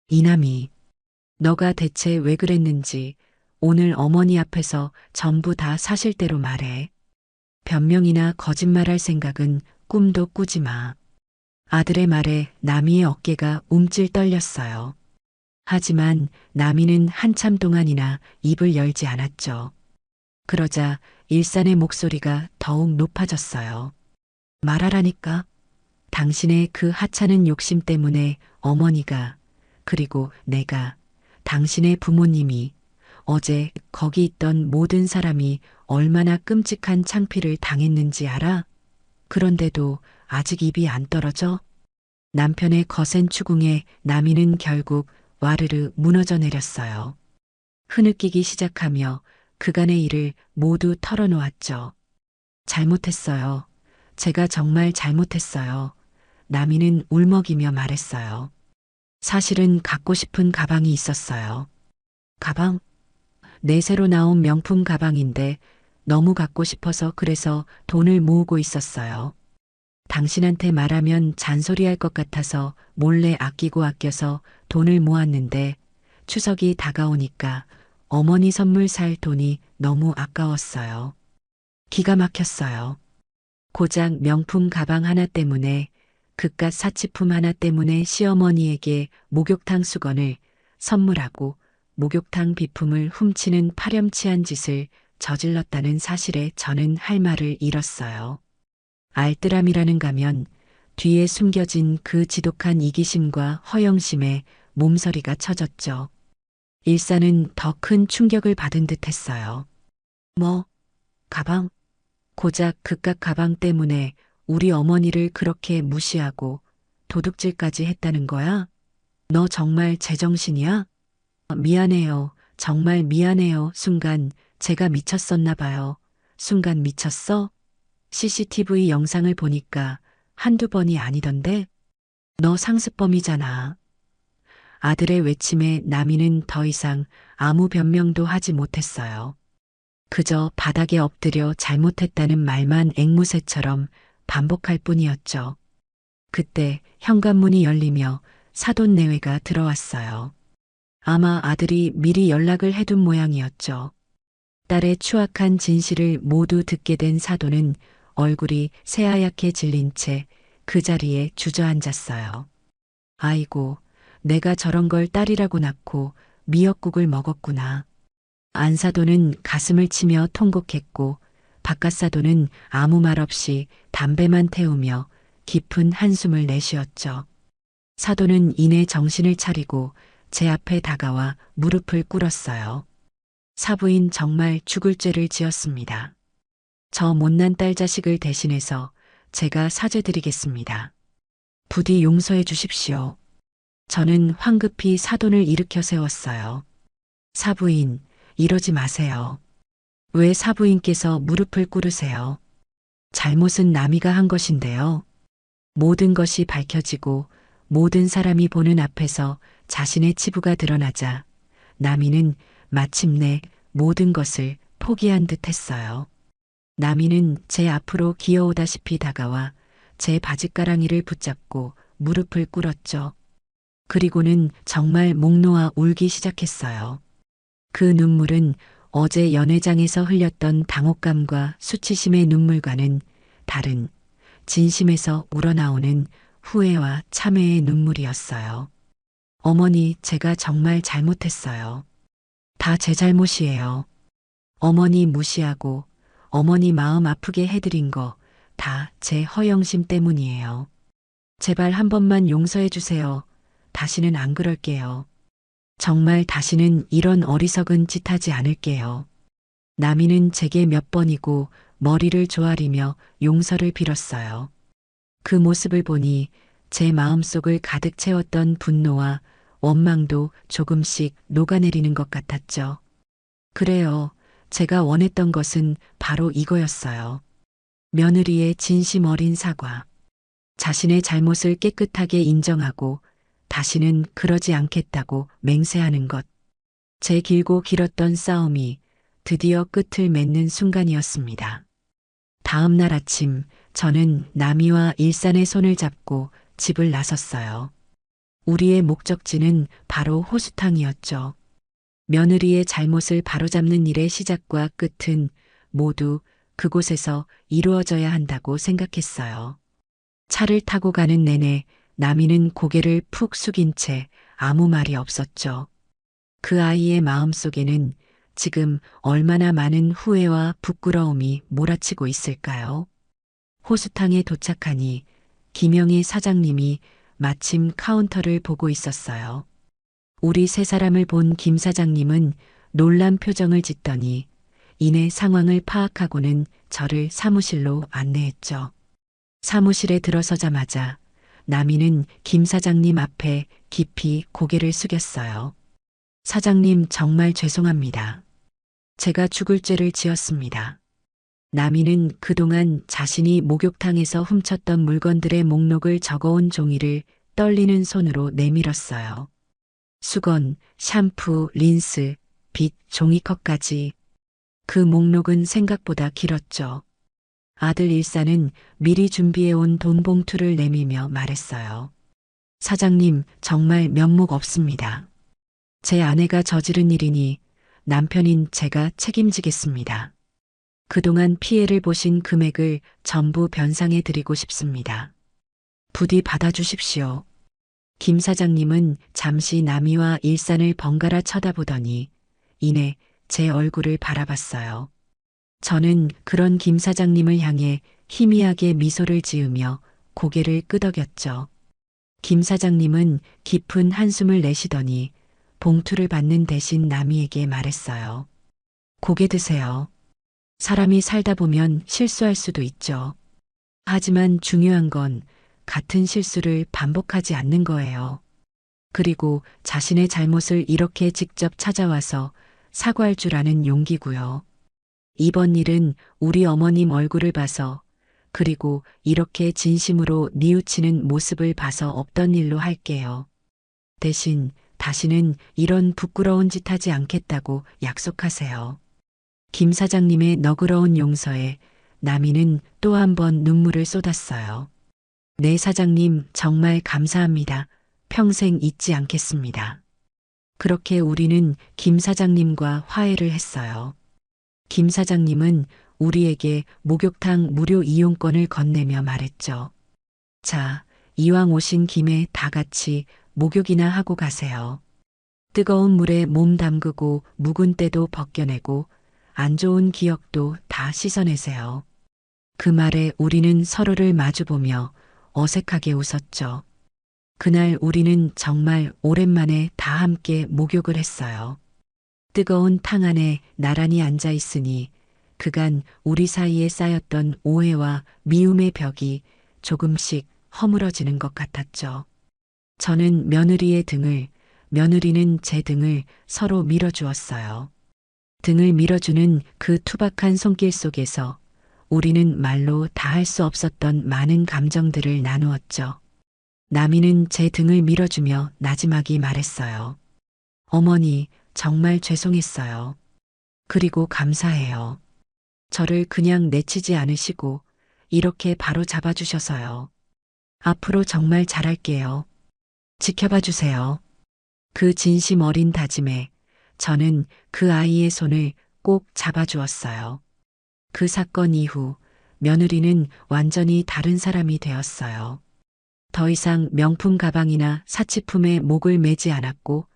이남이, 너가 대체 왜 그랬는지 오늘 어머니 앞에서 전부 다 사실대로 말해. 변명이나 거짓말할 생각은 꿈도 꾸지 마. 아들의 말에 나미의 어깨가 움찔 떨렸어요. 하지만 나미는 한참 동안이나 입을 열지 않았죠. 그러자 일산의 목소리가 더욱 높아졌어요. 말하라니까. 당신의 그 하찮은 욕심 때문에 어머니가, 그리고 내가, 당신의 부모님이, 어제 거기 있던 모든 사람이 얼마나 끔찍한 창피를 당했는지 알아? 그런데도 아직 입이 안 떨어져? 남편의 거센 추궁에 나미는 결국 와르르 무너져 내렸어요. 흐느끼기 시작하며 그간의 일을 모두 털어놓았죠. 잘못했어요. 제가 정말 잘못했어요. 나미는 울먹이며 말했어요. 사실은 갖고 싶은 가방이 있었어요. 가방? 내 새로 나온 명품 가방인데 너무 갖고 싶어서 그래서 돈을 모으고 있었어요. 당신한테 말하면 잔소리할 것 같아서 몰래 아껴서 돈을 모았는데 추석이 다가오니까 어머니 선물 살 돈이 너무 아까웠어요. 기가 막혔어요. 고작 명품 가방 하나 때문에 그깟 사치품 하나 때문에 시어머니에게 목욕탕 수건을 선물하고 목욕탕 비품을 훔치는 파렴치한 짓을 저질렀다는 사실에 저는 할 말을 잃었어요. 알뜰함이라는 가면 뒤에 숨겨진 그 지독한 이기심과 허영심에 몸서리가 쳐졌죠. 일사는 더 큰 충격을 받은 듯 했어요. 뭐, 가방? 고작 그깟 가방 때문에 우리 어머니를 그렇게 무시하고 도둑질까지 했다는 거야? 너 정말 제정신이야? 미안해요. 정말 미안해요. 순간 제가 미쳤었나 봐요. 순간 미쳤어? CCTV 영상을 보니까 한두 번이 아니던데? 너 상습범이잖아. 아들의 외침에 나미는 더 이상 아무 변명도 하지 못했어요. 그저 바닥에 엎드려 잘못했다는 말만 앵무새처럼 반복할 뿐이었죠. 그때 현관문이 열리며 사돈 내외가 들어왔어요. 아마 아들이 미리 연락을 해둔 모양이었죠. 딸의 추악한 진실을 모두 듣게 된 사돈은 얼굴이 새하얗게 질린 채 그 자리에 주저앉았어요. 아이고, 내가 저런 걸 딸이라고 낳고 미역국을 먹었구나. 안사돈은 가슴을 치며 통곡했고 바깥사돈은 아무 말 없이 담배만 태우며 깊은 한숨을 내쉬었죠. 사돈은 이내 정신을 차리고 제 앞에 다가와 무릎을 꿇었어요. 사부인 정말 죽을 죄를 지었습니다. 저 못난 딸 자식을 대신해서 제가 사죄드리겠습니다. 부디 용서해 주십시오. 저는 황급히 사돈을 일으켜 세웠어요. 사부인, 이러지 마세요. 왜 사부인께서 무릎을 꿇으세요? 잘못은 나미가 한 것인데요. 모든 것이 밝혀지고 모든 사람이 보는 앞에서 자신의 치부가 드러나자 나미는 마침내 모든 것을 포기한 듯 했어요. 나미는 제 앞으로 기어오다시피 다가와 제 바짓가랑이를 붙잡고 무릎을 꿇었죠. 그리고는 정말 목 놓아 울기 시작했어요. 그 눈물은 어제 연회장에서 흘렸던 당혹감과 수치심의 눈물과는 다른 진심에서 우러나오는 후회와 참회의 눈물이었어요. 어머니, 제가 정말 잘못했어요. 다 제 잘못이에요. 어머니 무시하고 어머니 마음 아프게 해드린 거 다 제 허영심 때문이에요. 제발 한 번만 용서해 주세요. 다시는 안 그럴게요. 정말 다시는 이런 어리석은 짓 하지 않을게요. 나미는 제게 몇 번이고 머리를 조아리며 용서를 빌었어요. 그 모습을 보니 제 마음속을 가득 채웠던 분노와 원망도 조금씩 녹아내리는 것 같았죠. 그래요. 제가 원했던 것은 바로 이거였어요. 며느리의 진심 어린 사과. 자신의 잘못을 깨끗하게 인정하고 다시는 그러지 않겠다고 맹세하는 것. 제 길고 길었던 싸움이 드디어 끝을 맺는 순간이었습니다. 다음 날 아침 저는 나미와 일산의 손을 잡고 집을 나섰어요. 우리의 목적지는 바로 호수탕이었죠. 며느리의 잘못을 바로잡는 일의 시작과 끝은 모두 그곳에서 이루어져야 한다고 생각했어요. 차를 타고 가는 내내 나미는 고개를 푹 숙인 채 아무 말이 없었죠. 그 아이의 마음속에는 지금 얼마나 많은 후회와 부끄러움이 몰아치고 있을까요? 호수탕에 도착하니 김영희 사장님이 마침 카운터를 보고 있었어요. 우리 세 사람을 본 김 사장님은 놀란 표정을 짓더니 이내 상황을 파악하고는 저를 사무실로 안내했죠. 사무실에 들어서자마자 나미는 김 사장님 앞에 깊이 고개를 숙였어요. 사장님 정말 죄송합니다. 제가 죽을 죄를 지었습니다. 나미는 그동안 자신이 목욕탕에서 훔쳤던 물건들의 목록을 적어온 종이를 떨리는 손으로 내밀었어요. 수건, 샴푸, 린스, 빗, 종이컵까지. 그 목록은 생각보다 길었죠. 아들 일사는 미리 준비해온 돈 봉투를 내밀며 말했어요. 사장님, 정말 면목 없습니다. 제 아내가 저지른 일이니 남편인 제가 책임지겠습니다. 그동안 피해를 보신 금액을 전부 변상해 드리고 싶습니다. 부디 받아주십시오. 김 사장님은 잠시 나미와 일산을 번갈아 쳐다보더니 이내 제 얼굴을 바라봤어요. 저는 그런 김 사장님을 향해 희미하게 미소를 지으며 고개를 끄덕였죠. 김 사장님은 깊은 한숨을 내쉬더니 봉투를 받는 대신 나미에게 말했어요. 고개 드세요. 사람이 살다 보면 실수할 수도 있죠. 하지만 중요한 건 같은 실수를 반복하지 않는 거예요. 그리고 자신의 잘못을 이렇게 직접 찾아와서 사과할 줄 아는 용기고요. 이번 일은 우리 어머님 얼굴을 봐서 그리고 이렇게 진심으로 뉘우치는 모습을 봐서 없던 일로 할게요. 대신 다시는 이런 부끄러운 짓 하지 않겠다고 약속하세요. 김 사장님의 너그러운 용서에 나미는 또 한 번 눈물을 쏟았어요. 네 사장님 정말 감사합니다. 평생 잊지 않겠습니다. 그렇게 우리는 김 사장님과 화해를 했어요. 김 사장님은 우리에게 목욕탕 무료 이용권을 건네며 말했죠. 자, 이왕 오신 김에 다 같이 목욕이나 하고 가세요. 뜨거운 물에 몸 담그고 묵은 때도 벗겨내고 안 좋은 기억도 다 씻어내세요. 그 말에 우리는 서로를 마주보며 어색하게 웃었죠. 그날 우리는 정말 오랜만에 다 함께 목욕을 했어요. 뜨거운 탕 안에 나란히 앉아 있으니 그간 우리 사이에 쌓였던 오해와 미움의 벽이 조금씩 허물어지는 것 같았죠. 저는 며느리의 등을, 며느리는 제 등을 서로 밀어주었어요. 등을 밀어주는 그 투박한 손길 속에서 우리는 말로 다 할 수 없었던 많은 감정들을 나누었죠. 나미는 제 등을 밀어주며 나지막이 말했어요. 어머니, 정말 죄송했어요. 그리고 감사해요. 저를 그냥 내치지 않으시고 이렇게 바로 잡아주셔서요. 앞으로 정말 잘할게요. 지켜봐 주세요. 그 진심 어린 다짐에 저는 그 아이의 손을 꼭 잡아주었어요. 그 사건 이후 며느리는 완전히 다른 사람이 되었어요. 더 이상 명품 가방이나 사치품에 목을 매지 않았고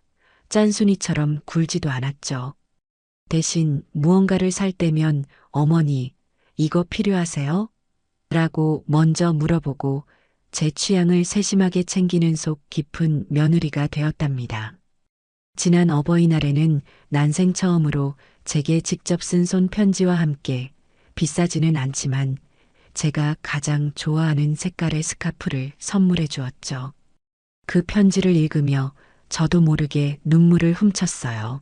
짠순이처럼 굴지도 않았죠. 대신 무언가를 살 때면 어머니, 이거 필요하세요? 라고 먼저 물어보고 제 취향을 세심하게 챙기는 속 깊은 며느리가 되었답니다. 지난 어버이날에는 난생 처음으로 제게 직접 쓴 손편지와 함께 비싸지는 않지만 제가 가장 좋아하는 색깔의 스카프를 선물해 주었죠. 그 편지를 읽으며 저도 모르게 눈물을 훔쳤어요.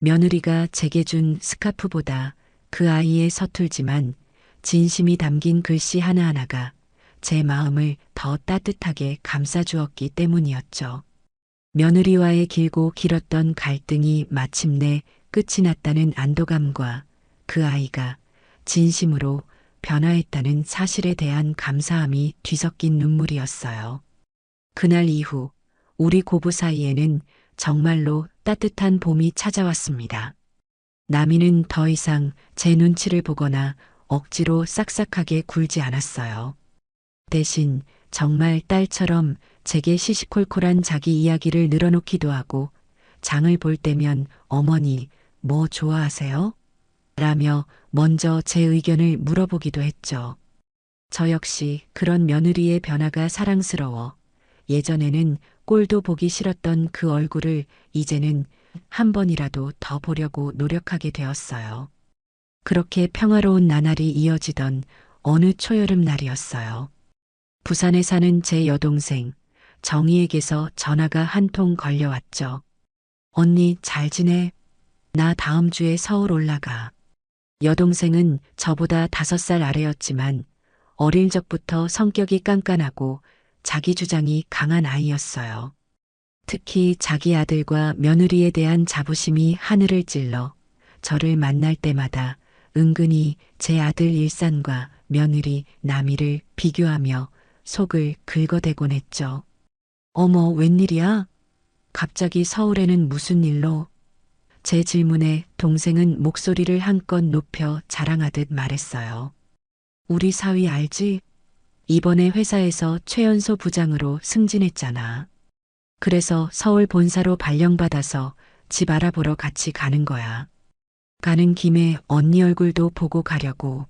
며느리가 제게 준 스카프보다 그 아이의 서툴지만 진심이 담긴 글씨 하나하나가 제 마음을 더 따뜻하게 감싸주었기 때문이었죠. 며느리와의 길고 길었던 갈등이 마침내 끝이 났다는 안도감과 그 아이가 진심으로 변화했다는 사실에 대한 감사함이 뒤섞인 눈물이었어요. 그날 이후 우리 고부 사이에는 정말로 따뜻한 봄이 찾아왔습니다. 나미는 더 이상 제 눈치를 보거나 억지로 싹싹하게 굴지 않았어요. 대신 정말 딸처럼 제게 시시콜콜한 자기 이야기를 늘어놓기도 하고 장을 볼 때면 어머니 뭐 좋아하세요? 라며 먼저 제 의견을 물어보기도 했죠. 저 역시 그런 며느리의 변화가 사랑스러워 예전에는 꼴도 보기 싫었던 그 얼굴을 이제는 한 번이라도 더 보려고 노력하게 되었어요. 그렇게 평화로운 나날이 이어지던 어느 초여름 날이었어요. 부산에 사는 제 여동생 정희에게서 전화가 한 통 걸려왔죠. 언니 잘 지내? 나 다음 주에 서울 올라가. 여동생은 저보다 5살 아래였지만 어릴 적부터 성격이 깐깐하고 자기 주장이 강한 아이였어요. 특히 자기 아들과 며느리에 대한 자부심이 하늘을 찔러 저를 만날 때마다 은근히 제 아들 일산과 며느리 나미를 비교하며 속을 긁어대곤 했죠. 어머, 웬일이야? 갑자기 서울에는 무슨 일로? 제 질문에 동생은 목소리를 한껏 높여 자랑하듯 말했어요. 우리 사위 알지? 이번에 회사에서 최연소 부장으로 승진했잖아. 그래서 서울 본사로 발령받아서 집 알아보러 같이 가는 거야. 가는 김에 언니 얼굴도 보고 가려고.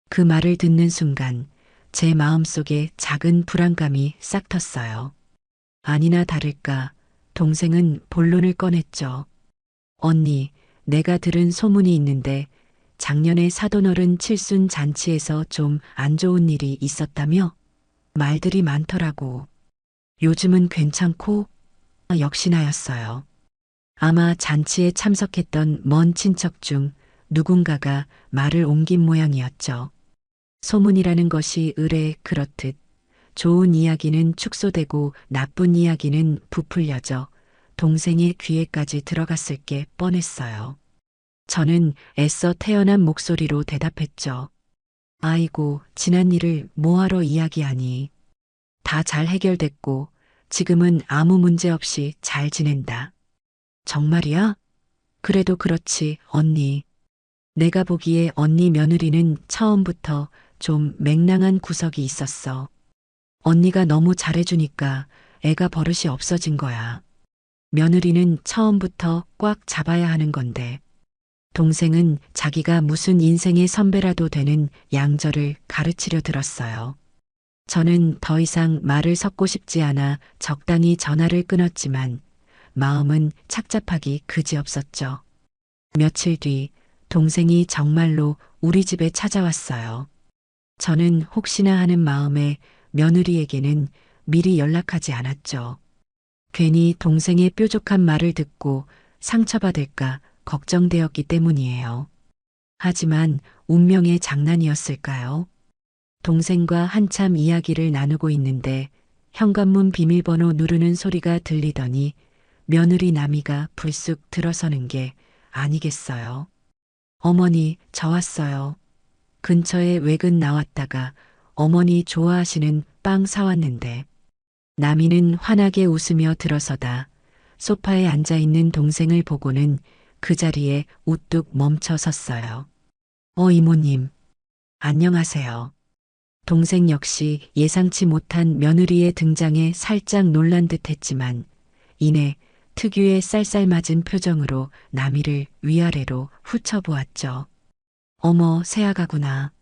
그 말을 듣는 순간 제 마음속에 작은 불안감이 싹 텄어요. 아니나 다를까 동생은 본론을 꺼냈죠. 언니, 내가 들은 소문이 있는데 작년에 사돈어른 칠순 잔치에서 좀 안 좋은 일이 있었다며? 말들이 많더라고. 요즘은 괜찮고? 역시나였어요. 아마 잔치에 참석했던 먼 친척 중 누군가가 말을 옮긴 모양이었죠. 소문이라는 것이 의뢰 그렇듯 좋은 이야기는 축소되고 나쁜 이야기는 부풀려져 동생의 귀에까지 들어갔을 게 뻔했어요. 저는 애써 태어난 목소리로 대답했죠. 아이고, 지난 일을 뭐하러 이야기하니. 다 잘 해결됐고 지금은 아무 문제 없이 잘 지낸다. 정말이야? 그래도 그렇지, 언니. 내가 보기에 언니 며느리는 처음부터 좀 맹랑한 구석이 있었어. 언니가 너무 잘해주니까 애가 버릇이 없어진 거야. 며느리는 처음부터 꽉 잡아야 하는 건데. 동생은 자기가 무슨 인생의 선배라도 되는 양절을 가르치려 들었어요. 저는 더 이상 말을 섞고 싶지 않아 적당히 전화를 끊었지만 마음은 착잡하기 그지없었죠. 며칠 뒤 동생이 정말로 우리 집에 찾아왔어요. 저는 혹시나 하는 마음에 며느리에게는 미리 연락하지 않았죠. 괜히 동생의 뾰족한 말을 듣고 상처받을까 걱정되었기 때문이에요. 하지만 운명의 장난이었을까요? 동생과 한참 이야기를 나누고 있는데 현관문 비밀번호 누르는 소리가 들리더니 며느리 나미가 불쑥 들어서는 게 아니겠어요. 어머니, 저 왔어요. 근처에 외근 나왔다가 어머니 좋아하시는 빵 사왔는데. 나미는 환하게 웃으며 들어서다 소파에 앉아있는 동생을 보고는 그 자리에 우뚝 멈춰 섰어요. 이모님, 안녕하세요. 동생 역시 예상치 못한 며느리의 등장에 살짝 놀란 듯 했지만 이내 특유의 쌀쌀맞은 표정으로 나미를 위아래로 훑어보았죠. 어머, 새아가구나.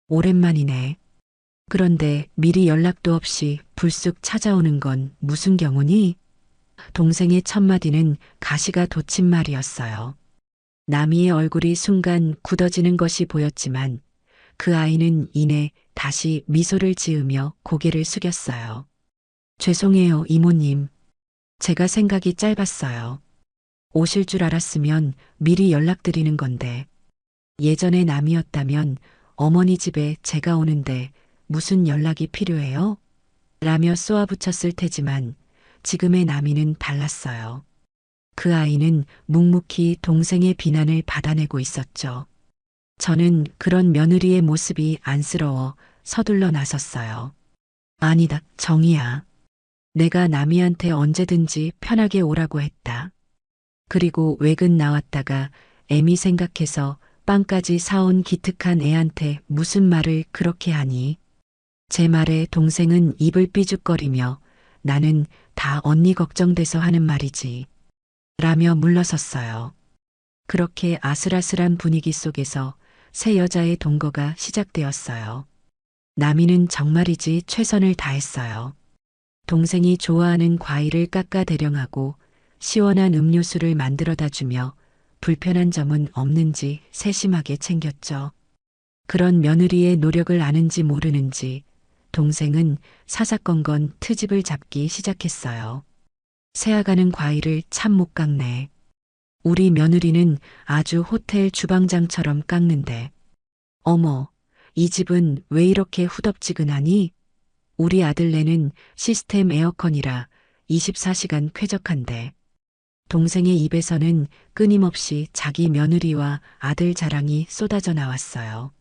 오랜만이네. 그런데 미리 연락도 없이 불쑥 찾아오는 건 무슨 경우니? 동생의 첫마디는 가시가 돋친 말이었어요. 나미의 얼굴이 순간 굳어지는 것이 보였지만 그 아이는 이내 다시 미소를 지으며 고개를 숙였어요. 죄송해요, 이모님. 제가 생각이 짧았어요. 오실 줄 알았으면 미리 연락드리는 건데. 예전에 남이었다면 어머니 집에 제가 오는데 무슨 연락이 필요해요? 라며 쏘아붙였을 테지만 지금의 남이는 달랐어요. 그 아이는 묵묵히 동생의 비난을 받아내고 있었죠. 저는 그런 며느리의 모습이 안쓰러워 서둘러 나섰어요. 아니다, 정이야. 내가 남이한테 언제든지 편하게 오라고 했다. 그리고 외근 나왔다가 애미 생각해서 빵까지 사온 기특한 애한테 무슨 말을 그렇게 하니? 제 말에 동생은 입을 삐죽거리며 나는 다 언니 걱정돼서 하는 말이지. 라며 물러섰어요. 그렇게 아슬아슬한 분위기 속에서 새 여자의 동거가 시작되었어요. 나미는 정말이지 최선을 다했어요. 동생이 좋아하는 과일을 깎아 대령하고 시원한 음료수를 만들어다 주며 불편한 점은 없는지 세심하게 챙겼죠. 그런 며느리의 노력을 아는지 모르는지 동생은 사사건건 트집을 잡기 시작했어요. 새아가는 과일을 참 못 깎네. 우리 며느리는 아주 호텔 주방장처럼 깎는데. 어머, 이 집은 왜 이렇게 후덥지근하니? 우리 아들네는 시스템 에어컨이라 24시간 쾌적한데. 동생의 입에서는 끊임없이 자기 며느리와 아들 자랑이 쏟아져 나왔어요.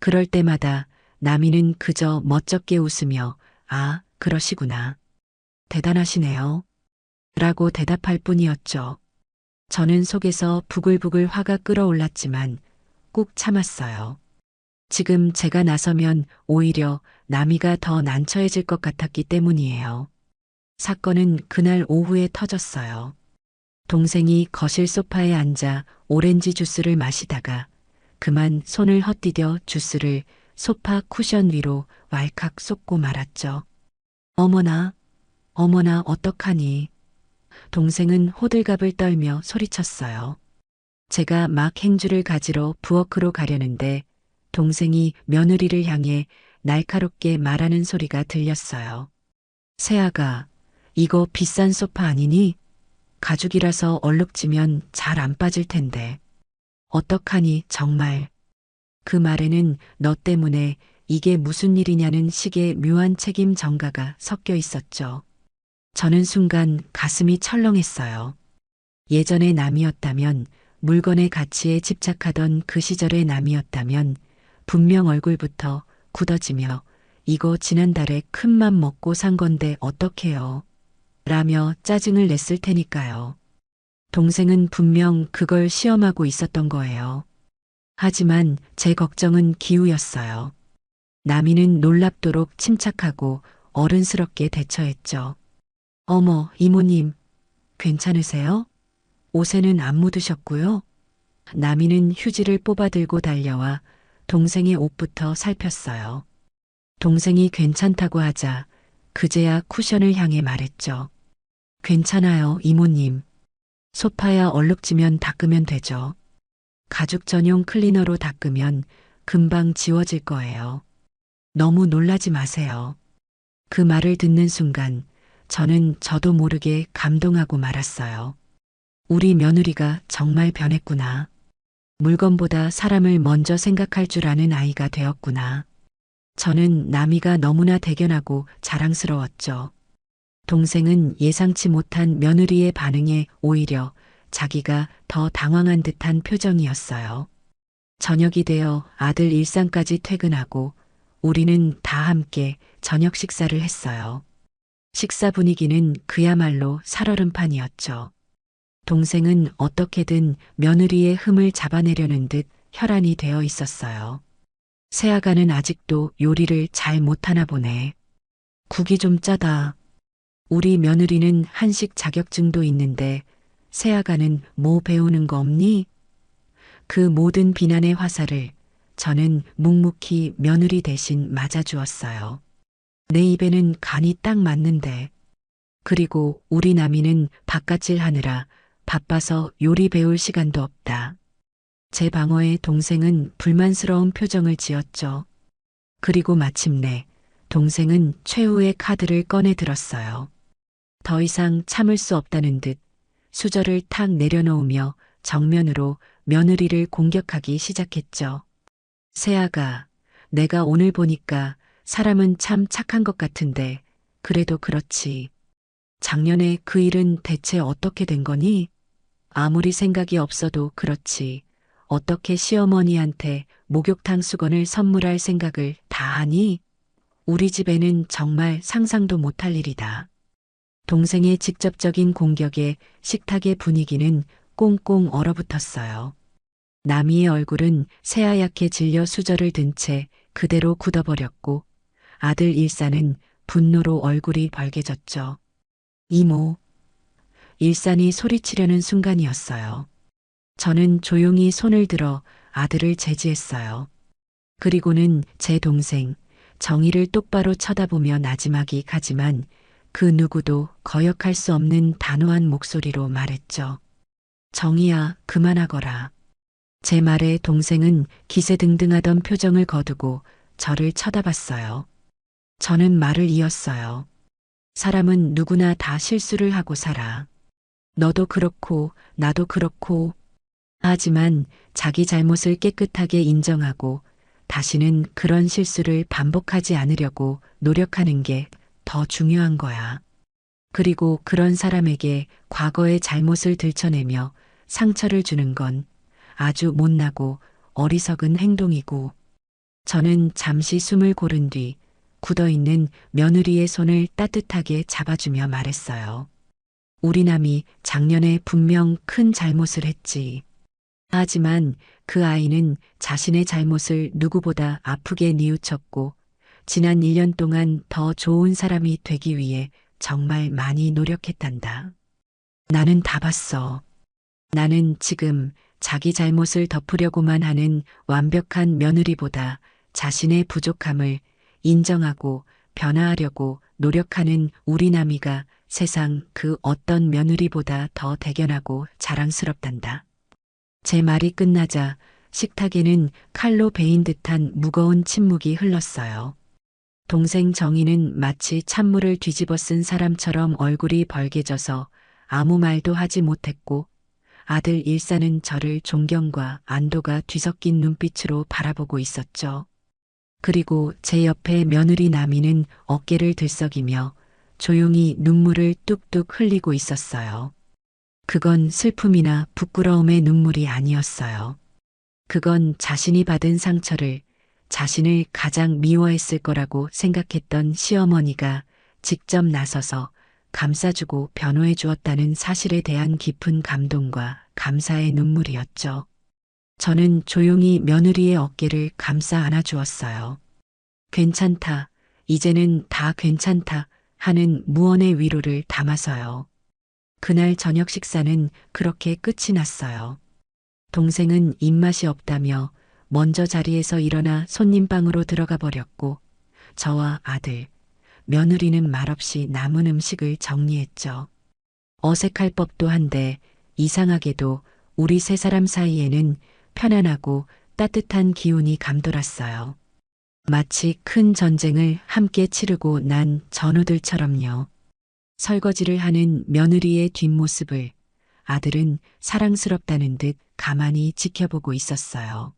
그럴 때마다 나미는 그저 멋쩍게 웃으며 아, 그러시구나. 대단하시네요. 라고 대답할 뿐이었죠. 저는 속에서 부글부글 화가 끓어올랐지만 꾹 참았어요. 지금 제가 나서면 오히려 나미가 더 난처해질 것 같았기 때문이에요. 사건은 그날 오후에 터졌어요. 동생이 거실 소파에 앉아 오렌지 주스를 마시다가 그만 손을 헛디뎌 주스를 소파 쿠션 위로 왈칵 쏟고 말았죠. 어머나, 어머나 어떡하니. 동생은 호들갑을 떨며 소리쳤어요. 제가 막 행주를 가지러 부엌으로 가려는데 동생이 며느리를 향해 날카롭게 말하는 소리가 들렸어요. 새아가, 이거 비싼 소파 아니니? 가죽이라서 얼룩지면 잘 안 빠질 텐데. 어떡하니 정말. 그 말에는 너 때문에 이게 무슨 일이냐는 식의 묘한 책임 전가가 섞여 있었죠. 저는 순간 가슴이 철렁했어요. 예전의 남이었다면, 물건의 가치에 집착하던 그 시절의 남이었다면 분명 얼굴부터 굳어지며 이거 지난달에 큰 맘 먹고 산 건데 어떡해요. 라며 짜증을 냈을 테니까요. 동생은 분명 그걸 시험하고 있었던 거예요. 하지만 제 걱정은 기우였어요. 나미는 놀랍도록 침착하고 어른스럽게 대처했죠. 어머, 이모님, 괜찮으세요? 옷에는 안 묻으셨고요. 나미는 휴지를 뽑아들고 달려와 동생의 옷부터 살폈어요. 동생이 괜찮다고 하자 그제야 쿠션을 향해 말했죠. 괜찮아요, 이모님. 소파야 얼룩지면 닦으면 되죠. 가죽 전용 클리너로 닦으면 금방 지워질 거예요. 너무 놀라지 마세요. 그 말을 듣는 순간 저는 저도 모르게 감동하고 말았어요. 우리 며느리가 정말 변했구나. 물건보다 사람을 먼저 생각할 줄 아는 아이가 되었구나. 저는 나미가 너무나 대견하고 자랑스러웠죠. 동생은 예상치 못한 며느리의 반응에 오히려 자기가 더 당황한 듯한 표정이었어요. 저녁이 되어 아들 일상까지 퇴근하고 우리는 다 함께 저녁 식사를 했어요. 식사 분위기는 그야말로 살얼음판이었죠. 동생은 어떻게든 며느리의 흠을 잡아내려는 듯 혈안이 되어 있었어요. 새아가는 아직도 요리를 잘 못하나 보네. 국이 좀 짜다. 우리 며느리는 한식 자격증도 있는데 새아가는 뭐 배우는 거 없니? 그 모든 비난의 화살을 저는 묵묵히 며느리 대신 맞아주었어요. 내 입에는 간이 딱 맞는데. 그리고 우리 남이는 바깥일 하느라 바빠서 요리 배울 시간도 없다. 제 방어에 동생은 불만스러운 표정을 지었죠. 그리고 마침내 동생은 최후의 카드를 꺼내 들었어요. 더 이상 참을 수 없다는 듯 수저를 탁 내려놓으며 정면으로 며느리를 공격하기 시작했죠. 세아가, 내가 오늘 보니까 사람은 참 착한 것 같은데 그래도 그렇지. 작년에 그 일은 대체 어떻게 된 거니? 아무리 생각이 없어도 그렇지. 어떻게 시어머니한테 목욕탕 수건을 선물할 생각을 다 하니? 우리 집에는 정말 상상도 못할 일이다. 동생의 직접적인 공격에 식탁의 분위기는 꽁꽁 얼어붙었어요. 남이의 얼굴은 새하얗게 질려 수저를 든 채 그대로 굳어버렸고 아들 일산은 분노로 얼굴이 벌개졌죠. 이모. 일산이 소리치려는 순간이었어요. 저는 조용히 손을 들어 아들을 제지했어요. 그리고는 제 동생, 정의를 똑바로 쳐다보며 나지막이 가지만 그 누구도 거역할 수 없는 단호한 목소리로 말했죠. 정의야, 그만하거라. 제 말에 동생은 기세등등하던 표정을 거두고 저를 쳐다봤어요. 저는 말을 이었어요. 사람은 누구나 다 실수를 하고 살아. 너도 그렇고 나도 그렇고. 하지만 자기 잘못을 깨끗하게 인정하고 다시는 그런 실수를 반복하지 않으려고 노력하는 게 더 중요한 거야. 그리고 그런 사람에게 과거의 잘못을 들춰내며 상처를 주는 건 아주 못나고 어리석은 행동이고. 저는 잠시 숨을 고른 뒤 굳어있는 며느리의 손을 따뜻하게 잡아주며 말했어요. 우리 남이 작년에 분명 큰 잘못을 했지. 하지만 그 아이는 자신의 잘못을 누구보다 아프게 뉘우쳤고 지난 1년 동안 더 좋은 사람이 되기 위해 정말 많이 노력했단다. 나는 다 봤어. 나는 지금 자기 잘못을 덮으려고만 하는 완벽한 며느리보다 자신의 부족함을 인정하고 변화하려고 노력하는 우리 남이가 세상 그 어떤 며느리보다 더 대견하고 자랑스럽단다. 제 말이 끝나자 식탁에는 칼로 베인 듯한 무거운 침묵이 흘렀어요. 동생 정희는 마치 찬물을 뒤집어 쓴 사람처럼 얼굴이 벌개져서 아무 말도 하지 못했고 아들 일사는 저를 존경과 안도가 뒤섞인 눈빛으로 바라보고 있었죠. 그리고 제 옆에 며느리 나미는 어깨를 들썩이며 조용히 눈물을 뚝뚝 흘리고 있었어요. 그건 슬픔이나 부끄러움의 눈물이 아니었어요. 그건 자신이 받은 상처를 자신을 가장 미워했을 거라고 생각했던 시어머니가 직접 나서서 감싸주고 변호해 주었다는 사실에 대한 깊은 감동과 감사의 눈물이었죠. 저는 조용히 며느리의 어깨를 감싸 안아 주었어요. 괜찮다. 이제는 다 괜찮다. 하는 무언의 위로를 담아서요. 그날 저녁 식사는 그렇게 끝이 났어요. 동생은 입맛이 없다며 먼저 자리에서 일어나 손님방으로 들어가 버렸고 저와 아들, 며느리는 말없이 남은 음식을 정리했죠. 어색할 법도 한데 이상하게도 우리 세 사람 사이에는 편안하고 따뜻한 기운이 감돌았어요. 마치 큰 전쟁을 함께 치르고 난 전우들처럼요. 설거지를 하는 며느리의 뒷모습을 아들은 사랑스럽다는 듯 가만히 지켜보고 있었어요.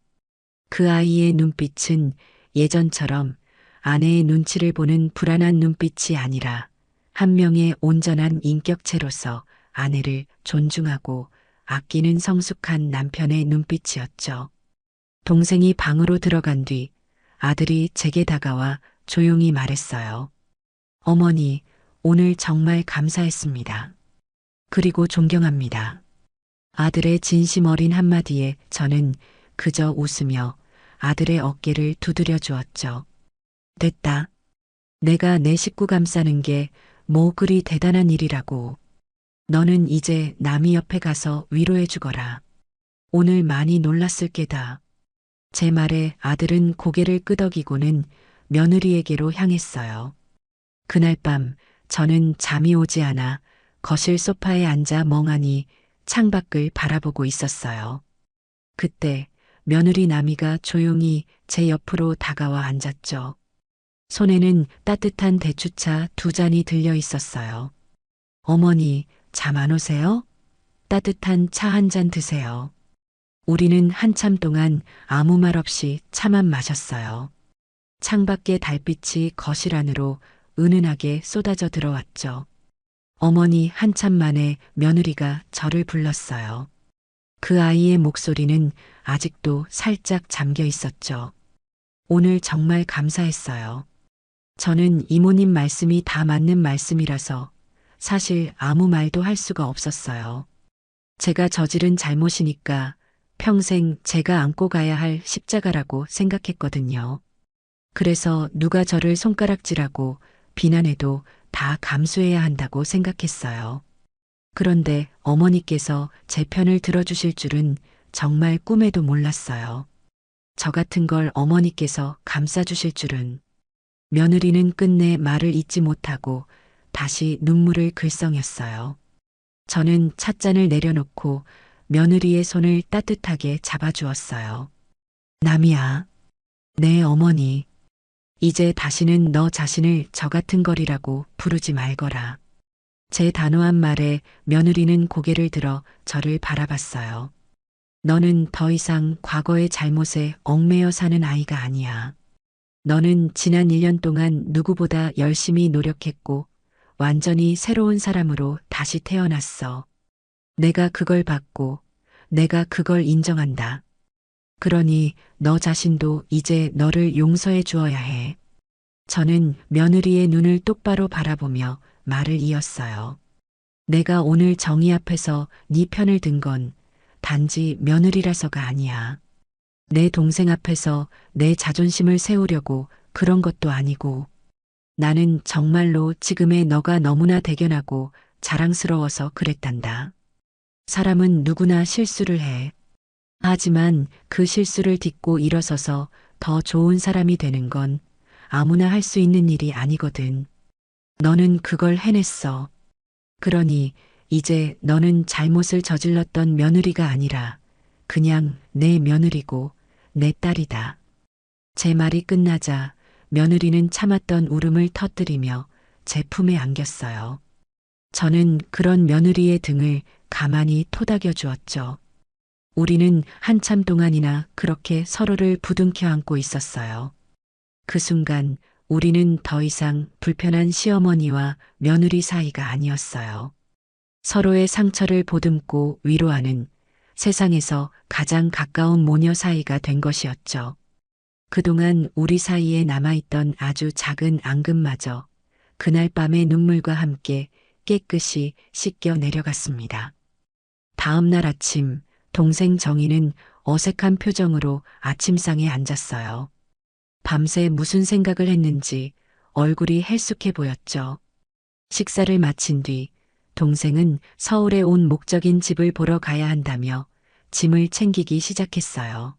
그 아이의 눈빛은 예전처럼 아내의 눈치를 보는 불안한 눈빛이 아니라 한 명의 온전한 인격체로서 아내를 존중하고 아끼는 성숙한 남편의 눈빛이었죠. 동생이 방으로 들어간 뒤 아들이 제게 다가와 조용히 말했어요. 어머니, 오늘 정말 감사했습니다. 그리고 존경합니다. 아들의 진심 어린 한마디에 저는 그저 웃으며 아들의 어깨를 두드려 주었죠. 됐다. 내가 내 식구 감싸는 게 뭐 그리 대단한 일이라고. 너는 이제 남이 옆에 가서 위로해 주거라. 오늘 많이 놀랐을 게다. 제 말에 아들은 고개를 끄덕이고는 며느리에게로 향했어요. 그날 밤 저는 잠이 오지 않아 거실 소파에 앉아 멍하니 창밖을 바라보고 있었어요. 그때 며느리 나미가 조용히 제 옆으로 다가와 앉았죠. 손에는 따뜻한 대추차 두 잔이 들려 있었어요. 어머니, 잠 안 오세요? 따뜻한 차 한 잔 드세요. 우리는 한참 동안 아무 말 없이 차만 마셨어요. 창밖의 달빛이 거실 안으로 은은하게 쏟아져 들어왔죠. 어머니 한참 만에 며느리가 저를 불렀어요. 그 아이의 목소리는 아직도 살짝 잠겨 있었죠. 오늘 정말 감사했어요. 저는 이모님 말씀이 다 맞는 말씀이라서 사실 아무 말도 할 수가 없었어요. 제가 저지른 잘못이니까 평생 제가 안고 가야 할 십자가라고 생각했거든요. 그래서 누가 저를 손가락질하고 비난해도 다 감수해야 한다고 생각했어요. 그런데 어머니께서 제 편을 들어주실 줄은 정말 꿈에도 몰랐어요. 저 같은 걸 어머니께서 감싸주실 줄은. 며느리는 끝내 말을 잇지 못하고 다시 눈물을 글썽였어요. 저는 찻잔을 내려놓고 며느리의 손을 따뜻하게 잡아주었어요. 남이야, 내 어머니. 이제 다시는 너 자신을 저 같은 거리라고 부르지 말거라. 제 단호한 말에 며느리는 고개를 들어 저를 바라봤어요. 너는 더 이상 과거의 잘못에 얽매여 사는 아이가 아니야. 너는 지난 1년 동안 누구보다 열심히 노력했고 완전히 새로운 사람으로 다시 태어났어. 내가 그걸 받고 내가 그걸 인정한다. 그러니 너 자신도 이제 너를 용서해 주어야 해. 저는 며느리의 눈을 똑바로 바라보며 말을 이었어요. 내가 오늘 정의 앞에서 네 편을 든 건 단지 며느리라서가 아니야. 내 동생 앞에서 내 자존심을 세우려고 그런 것도 아니고 나는 정말로 지금의 너가 너무나 대견하고 자랑스러워서 그랬단다. 사람은 누구나 실수를 해. 하지만 그 실수를 딛고 일어서서 더 좋은 사람이 되는 건 아무나 할 수 있는 일이 아니거든. 너는 그걸 해냈어. 그러니 이제 너는 잘못을 저질렀던 며느리가 아니라 그냥 내 며느리고 내 딸이다. 제 말이 끝나자 며느리는 참았던 울음을 터뜨리며 제 품에 안겼어요. 저는 그런 며느리의 등을 가만히 토닥여 주었죠. 우리는 한참 동안이나 그렇게 서로를 부둥켜 안고 있었어요. 그 순간 우리는 더 이상 불편한 시어머니와 며느리 사이가 아니었어요. 서로의 상처를 보듬고 위로하는 세상에서 가장 가까운 모녀 사이가 된 것이었죠. 그동안 우리 사이에 남아있던 아주 작은 앙금마저 그날 밤의 눈물과 함께 깨끗이 씻겨 내려갔습니다. 다음 날 아침 동생 정희는 어색한 표정으로 아침상에 앉았어요. 밤새 무슨 생각을 했는지 얼굴이 her숙해 보였죠. 식사를 마친 뒤 동생은 서울에 온 목적인 집을 보러 가야 한다며 짐을 챙기기 시작했어요.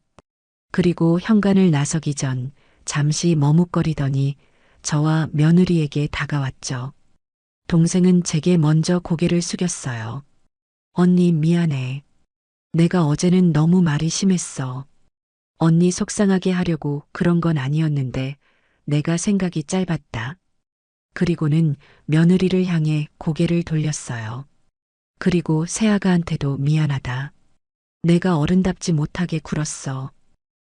그리고 현관을 나서기 전 잠시 머뭇거리더니 저와 며느리에게 다가왔죠. 동생은 제게 먼저 고개를 숙였어요. 언니 미안해. 내가 어제는 너무 말이 심했어. 언니 속상하게 하려고 그런 건 아니었는데 내가 생각이 짧았다. 그리고는 며느리를 향해 고개를 돌렸어요. 그리고 새아가한테도 미안하다. 내가 어른답지 못하게 굴었어.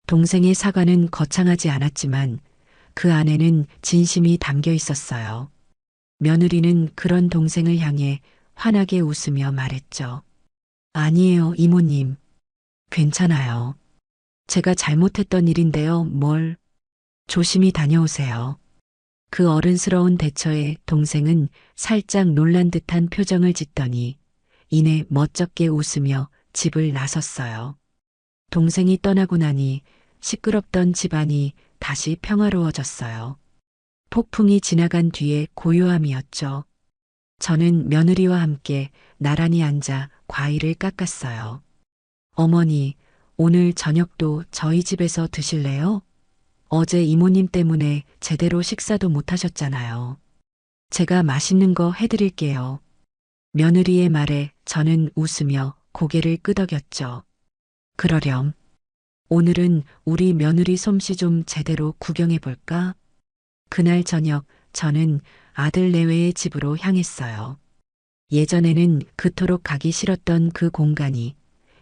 동생의 사과는 거창하지 않았지만 그 안에는 진심이 담겨 있었어요. 며느리는 그런 동생을 향해 환하게 웃으며 말했죠. 아니에요, 이모님. 괜찮아요. 제가 잘못했던 일인데요, 뭘. 조심히 다녀오세요. 그 어른스러운 대처에 동생은 살짝 놀란 듯한 표정을 짓더니 이내 멋쩍게 웃으며 집을 나섰어요. 동생이 떠나고 나니 시끄럽던 집안이 다시 평화로워졌어요. 폭풍이 지나간 뒤에 고요함이었죠. 저는 며느리와 함께 나란히 앉아 과일을 깎았어요. 어머니, 오늘 저녁도 저희 집에서 드실래요? 어제 이모님 때문에 제대로 식사도 못 하셨잖아요. 제가 맛있는 거 해드릴게요. 며느리의 말에 저는 웃으며 고개를 끄덕였죠. 그러렴. 오늘은 우리 며느리 솜씨 좀 제대로 구경해 볼까? 그날 저녁 저는 아들 내외의 집으로 향했어요. 예전에는 그토록 가기 싫었던 그 공간이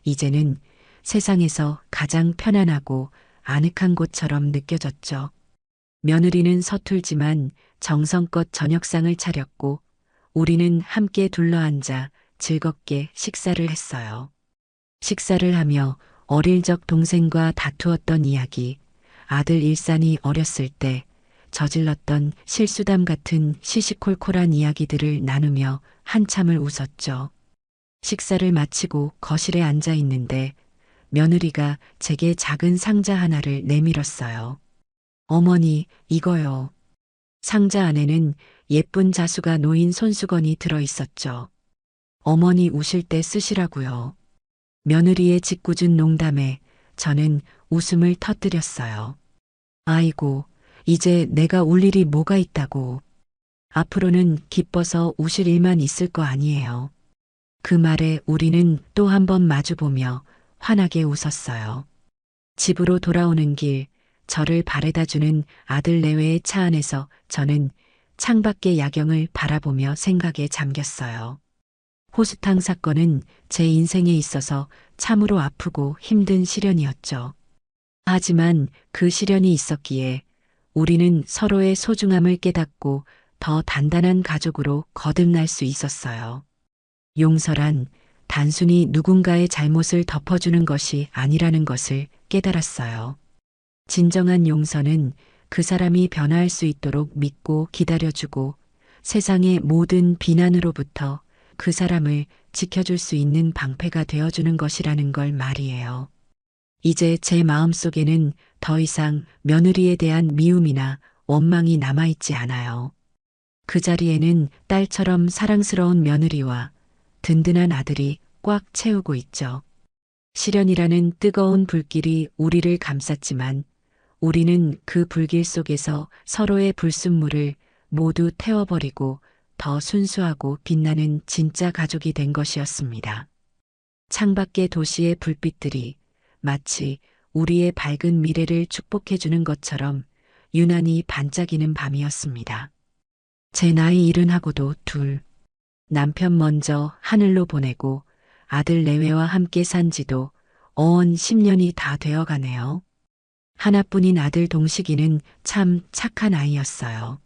이제는 세상에서 가장 편안하고 아늑한 곳처럼 느껴졌죠. 며느리는 서툴지만 정성껏 저녁상을 차렸고 우리는 함께 둘러앉아 즐겁게 식사를 했어요. 식사를 하며 어릴 적 동생과 다투었던 이야기, 아들 일산이 어렸을 때 저질렀던 실수담 같은 시시콜콜한 이야기들을 나누며 한참을 웃었죠. 식사를 마치고 거실에 앉아 있는데 며느리가 제게 작은 상자 하나를 내밀었어요. 어머니, 이거요. 상자 안에는 예쁜 자수가 놓인 손수건이 들어 있었죠. 어머니 우실 때 쓰시라고요. 며느리의 짓궂은 농담에 저는 웃음을 터뜨렸어요. 아이고, 이제 내가 울 일이 뭐가 있다고. 앞으로는 기뻐서 우실 일만 있을 거 아니에요. 그 말에 우리는 또 한 번 마주보며 환하게 웃었어요. 집으로 돌아오는 길, 저를 바래다주는 아들 내외의 차 안에서 저는 창밖의 야경을 바라보며 생각에 잠겼어요. 호수탕 사건은 제 인생에 있어서 참으로 아프고 힘든 시련이었죠. 하지만 그 시련이 있었기에 우리는 서로의 소중함을 깨닫고 더 단단한 가족으로 거듭날 수 있었어요. 용서란 단순히 누군가의 잘못을 덮어주는 것이 아니라는 것을 깨달았어요. 진정한 용서는 그 사람이 변화할 수 있도록 믿고 기다려주고 세상의 모든 비난으로부터 그 사람을 지켜줄 수 있는 방패가 되어주는 것이라는 걸 말이에요. 이제 제 마음속에는 더 이상 며느리에 대한 미움이나 원망이 남아있지 않아요. 그 자리에는 딸처럼 사랑스러운 며느리와 든든한 아들이 꽉 채우고 있죠. 시련이라는 뜨거운 불길이 우리를 감쌌지만 우리는 그 불길 속에서 서로의 불순물을 모두 태워버리고 더 순수하고 빛나는 진짜 가족이 된 것이었습니다. 창밖의 도시의 불빛들이 마치 우리의 밝은 미래를 축복해주는 것처럼 유난히 반짝이는 밤이었습니다. 제 나이 70하고도 둘. 남편 먼저 하늘로 보내고 아들 내외와 함께 산 지도 어언 10년이 다 되어가네요. 하나뿐인 아들 동식이는 참 착한 아이였어요.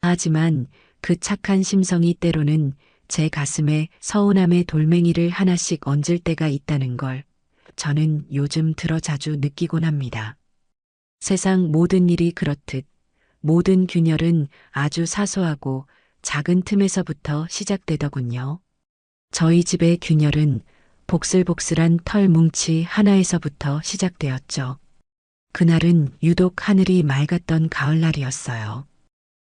하지만 그 착한 심성이 때로는 제 가슴에 서운함의 돌멩이를 하나씩 얹을 때가 있다는 걸 저는 요즘 들어 자주 느끼곤 합니다. 세상 모든 일이 그렇듯 모든 균열은 아주 사소하고 작은 틈에서부터 시작되더군요. 저희 집의 균열은 복슬복슬한 털 뭉치 하나에서부터 시작되었죠. 그날은 유독 하늘이 맑았던 가을날이었어요.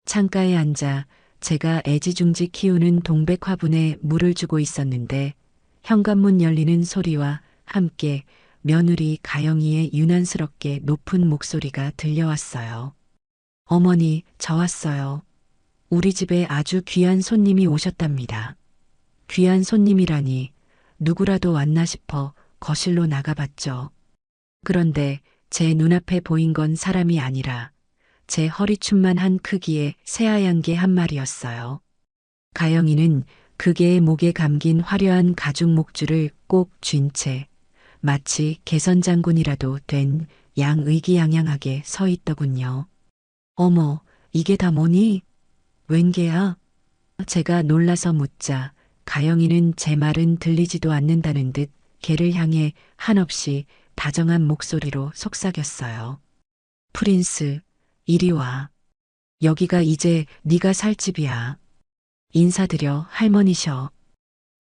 창가에 앉아 제가 애지중지 키우는 동백 화분에 물을 주고 있었는데 현관문 열리는 소리와 함께 며느리 가영이의 유난스럽게 높은 목소리가 들려왔어요. 어머니, 저 왔어요. 우리 집에 아주 귀한 손님이 오셨답니다. 귀한 손님이라니 누구라도 왔나 싶어 거실로 나가봤죠. 그런데 제 눈앞에 보인 건 사람이 아니라 제 허리춤만 한 크기의 새하얀 개 한 마리였어요. 가영이는 그 개의 목에 감긴 화려한 가죽 목줄을 꼭 쥔 채 마치 개선장군이라도 된 양의기양양하게 서 있더군요. 어머, 이게 다 뭐니? 웬 개야? 제가 놀라서 묻자 가영이는 제 말은 들리지도 않는다는 듯 개를 향해 한없이 다정한 목소리로 속삭였어요. 프린스, 이리 와. 여기가 이제 네가 살 집이야. 인사드려 할머니셔.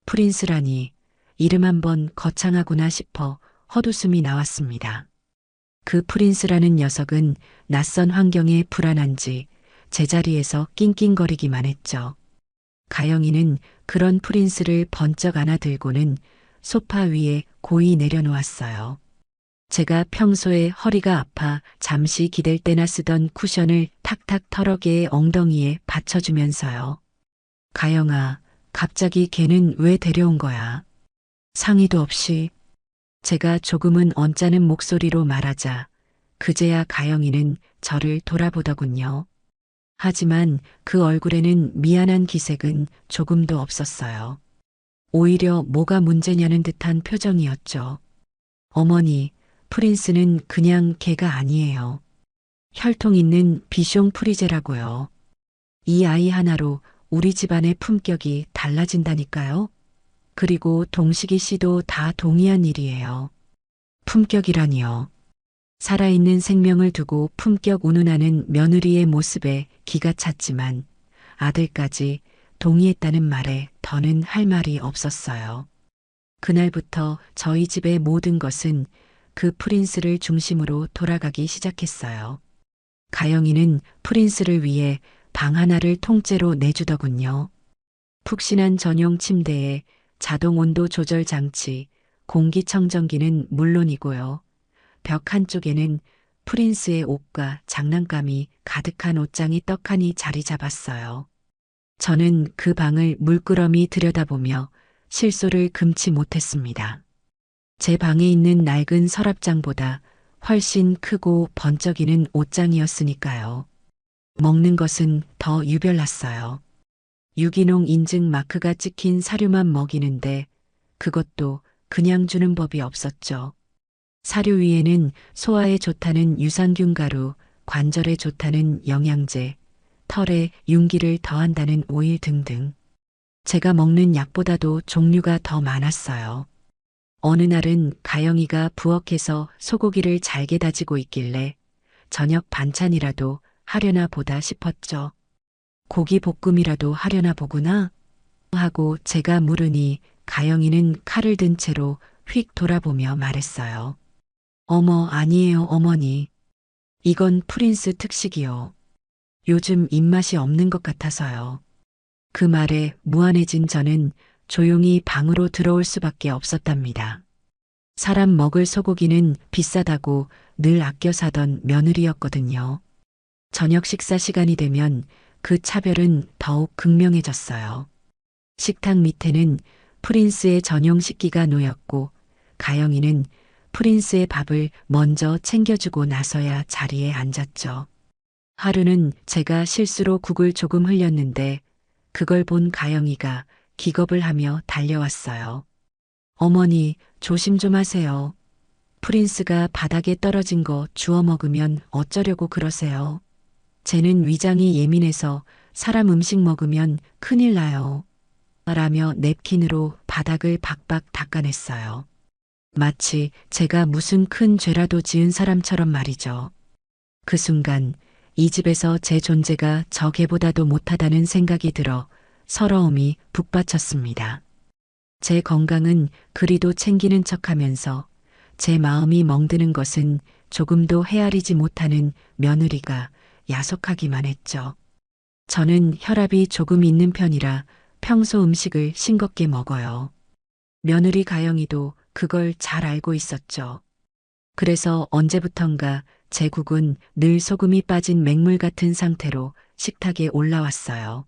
프린스라니 이름 한번 거창하구나 싶어 헛웃음이 나왔습니다. 그 프린스라는 녀석은 낯선 환경에 불안한지 제자리에서 낑낑거리기만 했죠. 가영이는 그런 프린스를 번쩍 안아들고는 소파 위에 고이 내려놓았어요. 제가 평소에 허리가 아파 잠시 기댈 때나 쓰던 쿠션을 탁탁 털어 개의 엉덩이에 받쳐주면서요. 가영아, 갑자기 걔는 왜 데려온 거야? 상의도 없이. 제가 조금은 언짢은 목소리로 말하자 그제야 가영이는 저를 돌아보더군요. 하지만 그 얼굴에는 미안한 기색은 조금도 없었어요. 오히려 뭐가 문제냐는 듯한 표정이었죠. 어머니, 프린스는 그냥 개가 아니에요. 혈통 있는 비숑 프리제라고요. 이 아이 하나로 우리 집안의 품격이 달라진다니까요. 그리고 동식이 씨도 다 동의한 일이에요. 품격이라니요. 살아있는 생명을 두고 품격 운운하는 며느리의 모습에 기가 찼지만 아들까지 동의했다는 말에 더는 할 말이 없었어요. 그날부터 저희 집의 모든 것은 그 프린스를 중심으로 돌아가기 시작했어요. 가영이는 프린스를 위해 방 하나를 통째로 내주더군요. 푹신한 전용 침대에 자동 온도 조절 장치, 공기청정기는 물론이고요. 벽 한쪽에는 프린스의 옷과 장난감이 가득한 옷장이 떡하니 자리 잡았어요. 저는 그 방을 물끄러미 들여다보며 실소를 금치 못했습니다. 제 방에 있는 낡은 서랍장보다 훨씬 크고 번쩍이는 옷장이었으니까요. 먹는 것은 더 유별났어요. 유기농 인증 마크가 찍힌 사료만 먹이는데 그것도 그냥 주는 법이 없었죠. 사료 위에는 소화에 좋다는 유산균 가루, 관절에 좋다는 영양제, 털에 윤기를 더한다는 오일 등등. 제가 먹는 약보다도 종류가 더 많았어요. 어느 날은 가영이가 부엌에서 소고기를 잘게 다지고 있길래 저녁 반찬이라도 하려나 보다 싶었죠. 고기 볶음이라도 하려나 보구나 하고 제가 물으니 가영이는 칼을 든 채로 휙 돌아보며 말했어요. 어머, 아니에요, 어머니. 이건 프린스 특식이요. 요즘 입맛이 없는 것 같아서요. 그 말에 무안해진 저는 조용히 방으로 들어올 수밖에 없었답니다. 사람 먹을 소고기는 비싸다고 늘 아껴 사던 며느리였거든요. 저녁 식사 시간이 되면 그 차별은 더욱 극명해졌어요. 식탁 밑에는 프린스의 전용 식기가 놓였고 가영이는 프린스의 밥을 먼저 챙겨주고 나서야 자리에 앉았죠. 하루는 제가 실수로 국을 조금 흘렸는데 그걸 본 가영이가 기겁을 하며 달려왔어요. 어머니, 조심 좀 하세요. 프린스가 바닥에 떨어진 거 주워 먹으면 어쩌려고 그러세요. 쟤는 위장이 예민해서 사람 음식 먹으면 큰일 나요. 라며 냅킨으로 바닥을 박박 닦아냈어요. 마치 제가 무슨 큰 죄라도 지은 사람처럼 말이죠. 그 순간 이 집에서 제 존재가 저 개보다도 못하다는 생각이 들어 서러움이 북받쳤습니다. 제 건강은 그리도 챙기는 척하면서 제 마음이 멍드는 것은 조금도 헤아리지 못하는 며느리가 야속하기만 했죠. 저는 혈압이 조금 있는 편이라 평소 음식을 싱겁게 먹어요. 며느리 가영이도 그걸 잘 알고 있었죠. 그래서 언제부턴가 제 국은 늘 소금이 빠진 맹물 같은 상태로 식탁에 올라왔어요.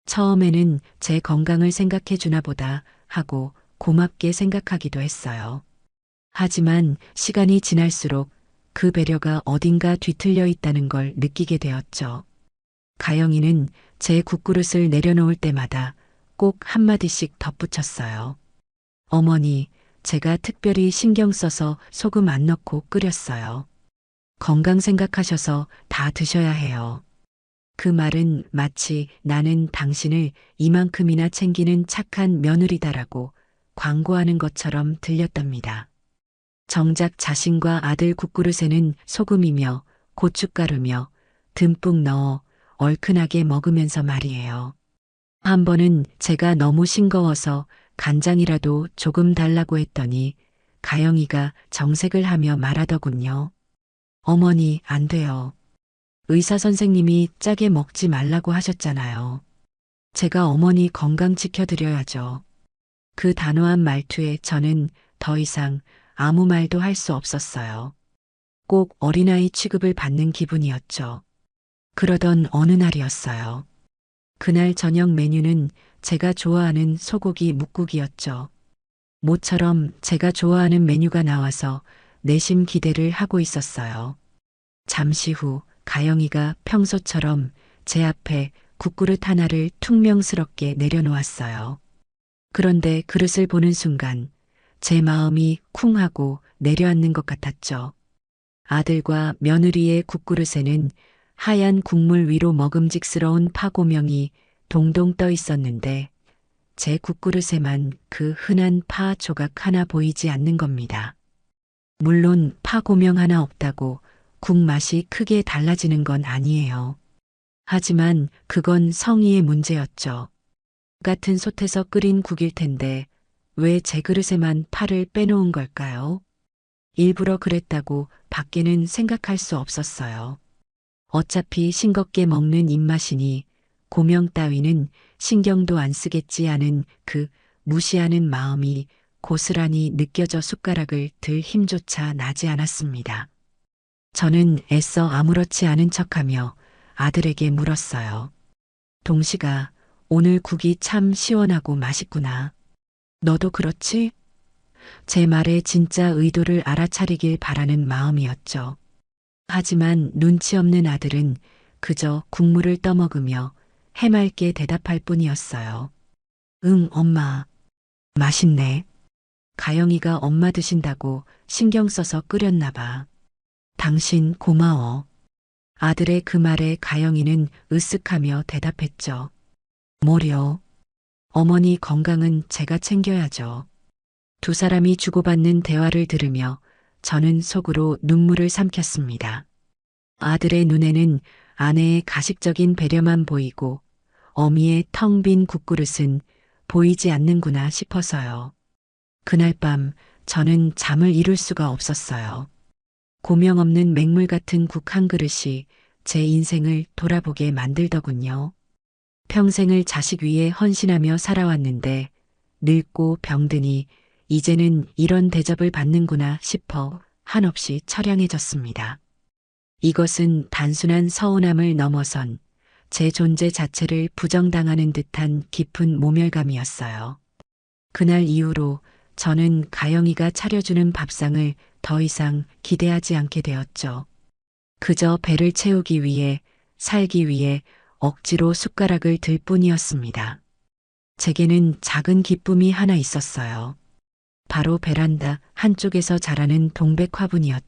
처음에는 제 건강을 생각해 주나 보다 하고 고맙게 생각하기도 했어요. 하지만 시간이 지날수록 그 배려가 어딘가 뒤틀려 있다는 걸 느끼게 되었죠. 가영이는 제 국그릇을 내려놓을 때마다 꼭 한마디씩 덧붙였어요. 어머니, 제가 특별히 신경 써서 소금 안 넣고 끓였어요. 건강 생각하셔서 다 드셔야 해요. 그 말은 마치 나는 당신을 이만큼이나 챙기는 착한 며느리다라고 광고하는 것처럼 들렸답니다. 정작 자신과 아들 국그릇에는 소금이며 고춧가루며 듬뿍 넣어 얼큰하게 먹으면서 말이에요. 한 번은 제가 너무 싱거워서 간장이라도 조금 달라고 했더니 가영이가 정색을 하며 말하더군요. 어머니, 안 돼요. 의사 선생님이 짜게 먹지 말라고 하셨잖아요. 제가 어머니 건강 지켜드려야죠. 그 단호한 말투에 저는 더 이상 아무 말도 할 수 없었어요. 꼭 어린아이 취급을 받는 기분이었죠. 그러던 어느 날이었어요. 그날 저녁 메뉴는 제가 좋아하는 소고기 묵국이었죠. 모처럼 제가 좋아하는 메뉴가 나와서 내심 기대를 하고 있었어요. 잠시 후 가영이가 평소처럼 제 앞에 국그릇 하나를 퉁명스럽게 내려놓았어요. 그런데 그릇을 보는 순간 제 마음이 쿵 하고 내려앉는 것 같았죠. 아들과 며느리의 국그릇에는 하얀 국물 위로 먹음직스러운 파고명이 동동 떠 있었는데 제 국그릇에만 그 흔한 파 조각 하나 보이지 않는 겁니다. 물론 파고명 하나 없다고 국 맛이 크게 달라지는 건 아니에요. 하지만 그건 성의의 문제였죠. 같은 솥에서 끓인 국일 텐데 왜 제 그릇에만 파를 빼놓은 걸까요? 일부러 그랬다고 밖에는 생각할 수 없었어요. 어차피 싱겁게 먹는 입맛이니 고명 따위는 신경도 안 쓰겠지 하는 그 무시하는 마음이 고스란히 느껴져 숟가락을 들 힘조차 나지 않았습니다. 저는 애써 아무렇지 않은 척하며 아들에게 물었어요. 동식아, 오늘 국이 참 시원하고 맛있구나. 너도 그렇지? 제 말에 진짜 의도를 알아차리길 바라는 마음이었죠. 하지만 눈치 없는 아들은 그저 국물을 떠먹으며 해맑게 대답할 뿐이었어요. 응, 엄마. 맛있네. 가영이가 엄마 드신다고 신경 써서 끓였나 봐. 당신 고마워. 아들의 그 말에 가영이는 으쓱하며 대답했죠. 뭐려? 어머니 건강은 제가 챙겨야죠. 두 사람이 주고받는 대화를 들으며 저는 속으로 눈물을 삼켰습니다. 아들의 눈에는 아내의 가식적인 배려만 보이고 어미의 텅 빈 국그릇은 보이지 않는구나 싶어서요. 그날 밤 저는 잠을 이룰 수가 없었어요. 고명 없는 맹물 같은 국 한 그릇이 제 인생을 돌아보게 만들더군요. 평생을 자식 위에 헌신하며 살아왔는데 늙고 병드니 이제는 이런 대접을 받는구나 싶어 한없이 처량해졌습니다. 이것은 단순한 서운함을 넘어선 제 존재 자체를 부정당하는 듯한 깊은 모멸감이었어요. 그날 이후로 저는 가영이가 차려주는 밥상을 더 이상 기대하지 않게 되었죠. 그저 배를 채우기 위해, 살기 위해 억지로 숟가락을 들 뿐이었습니다. 제게는 작은 기쁨이 하나 있었어요. 바로 베란다 한쪽에서 자라는 동백 화분이었죠.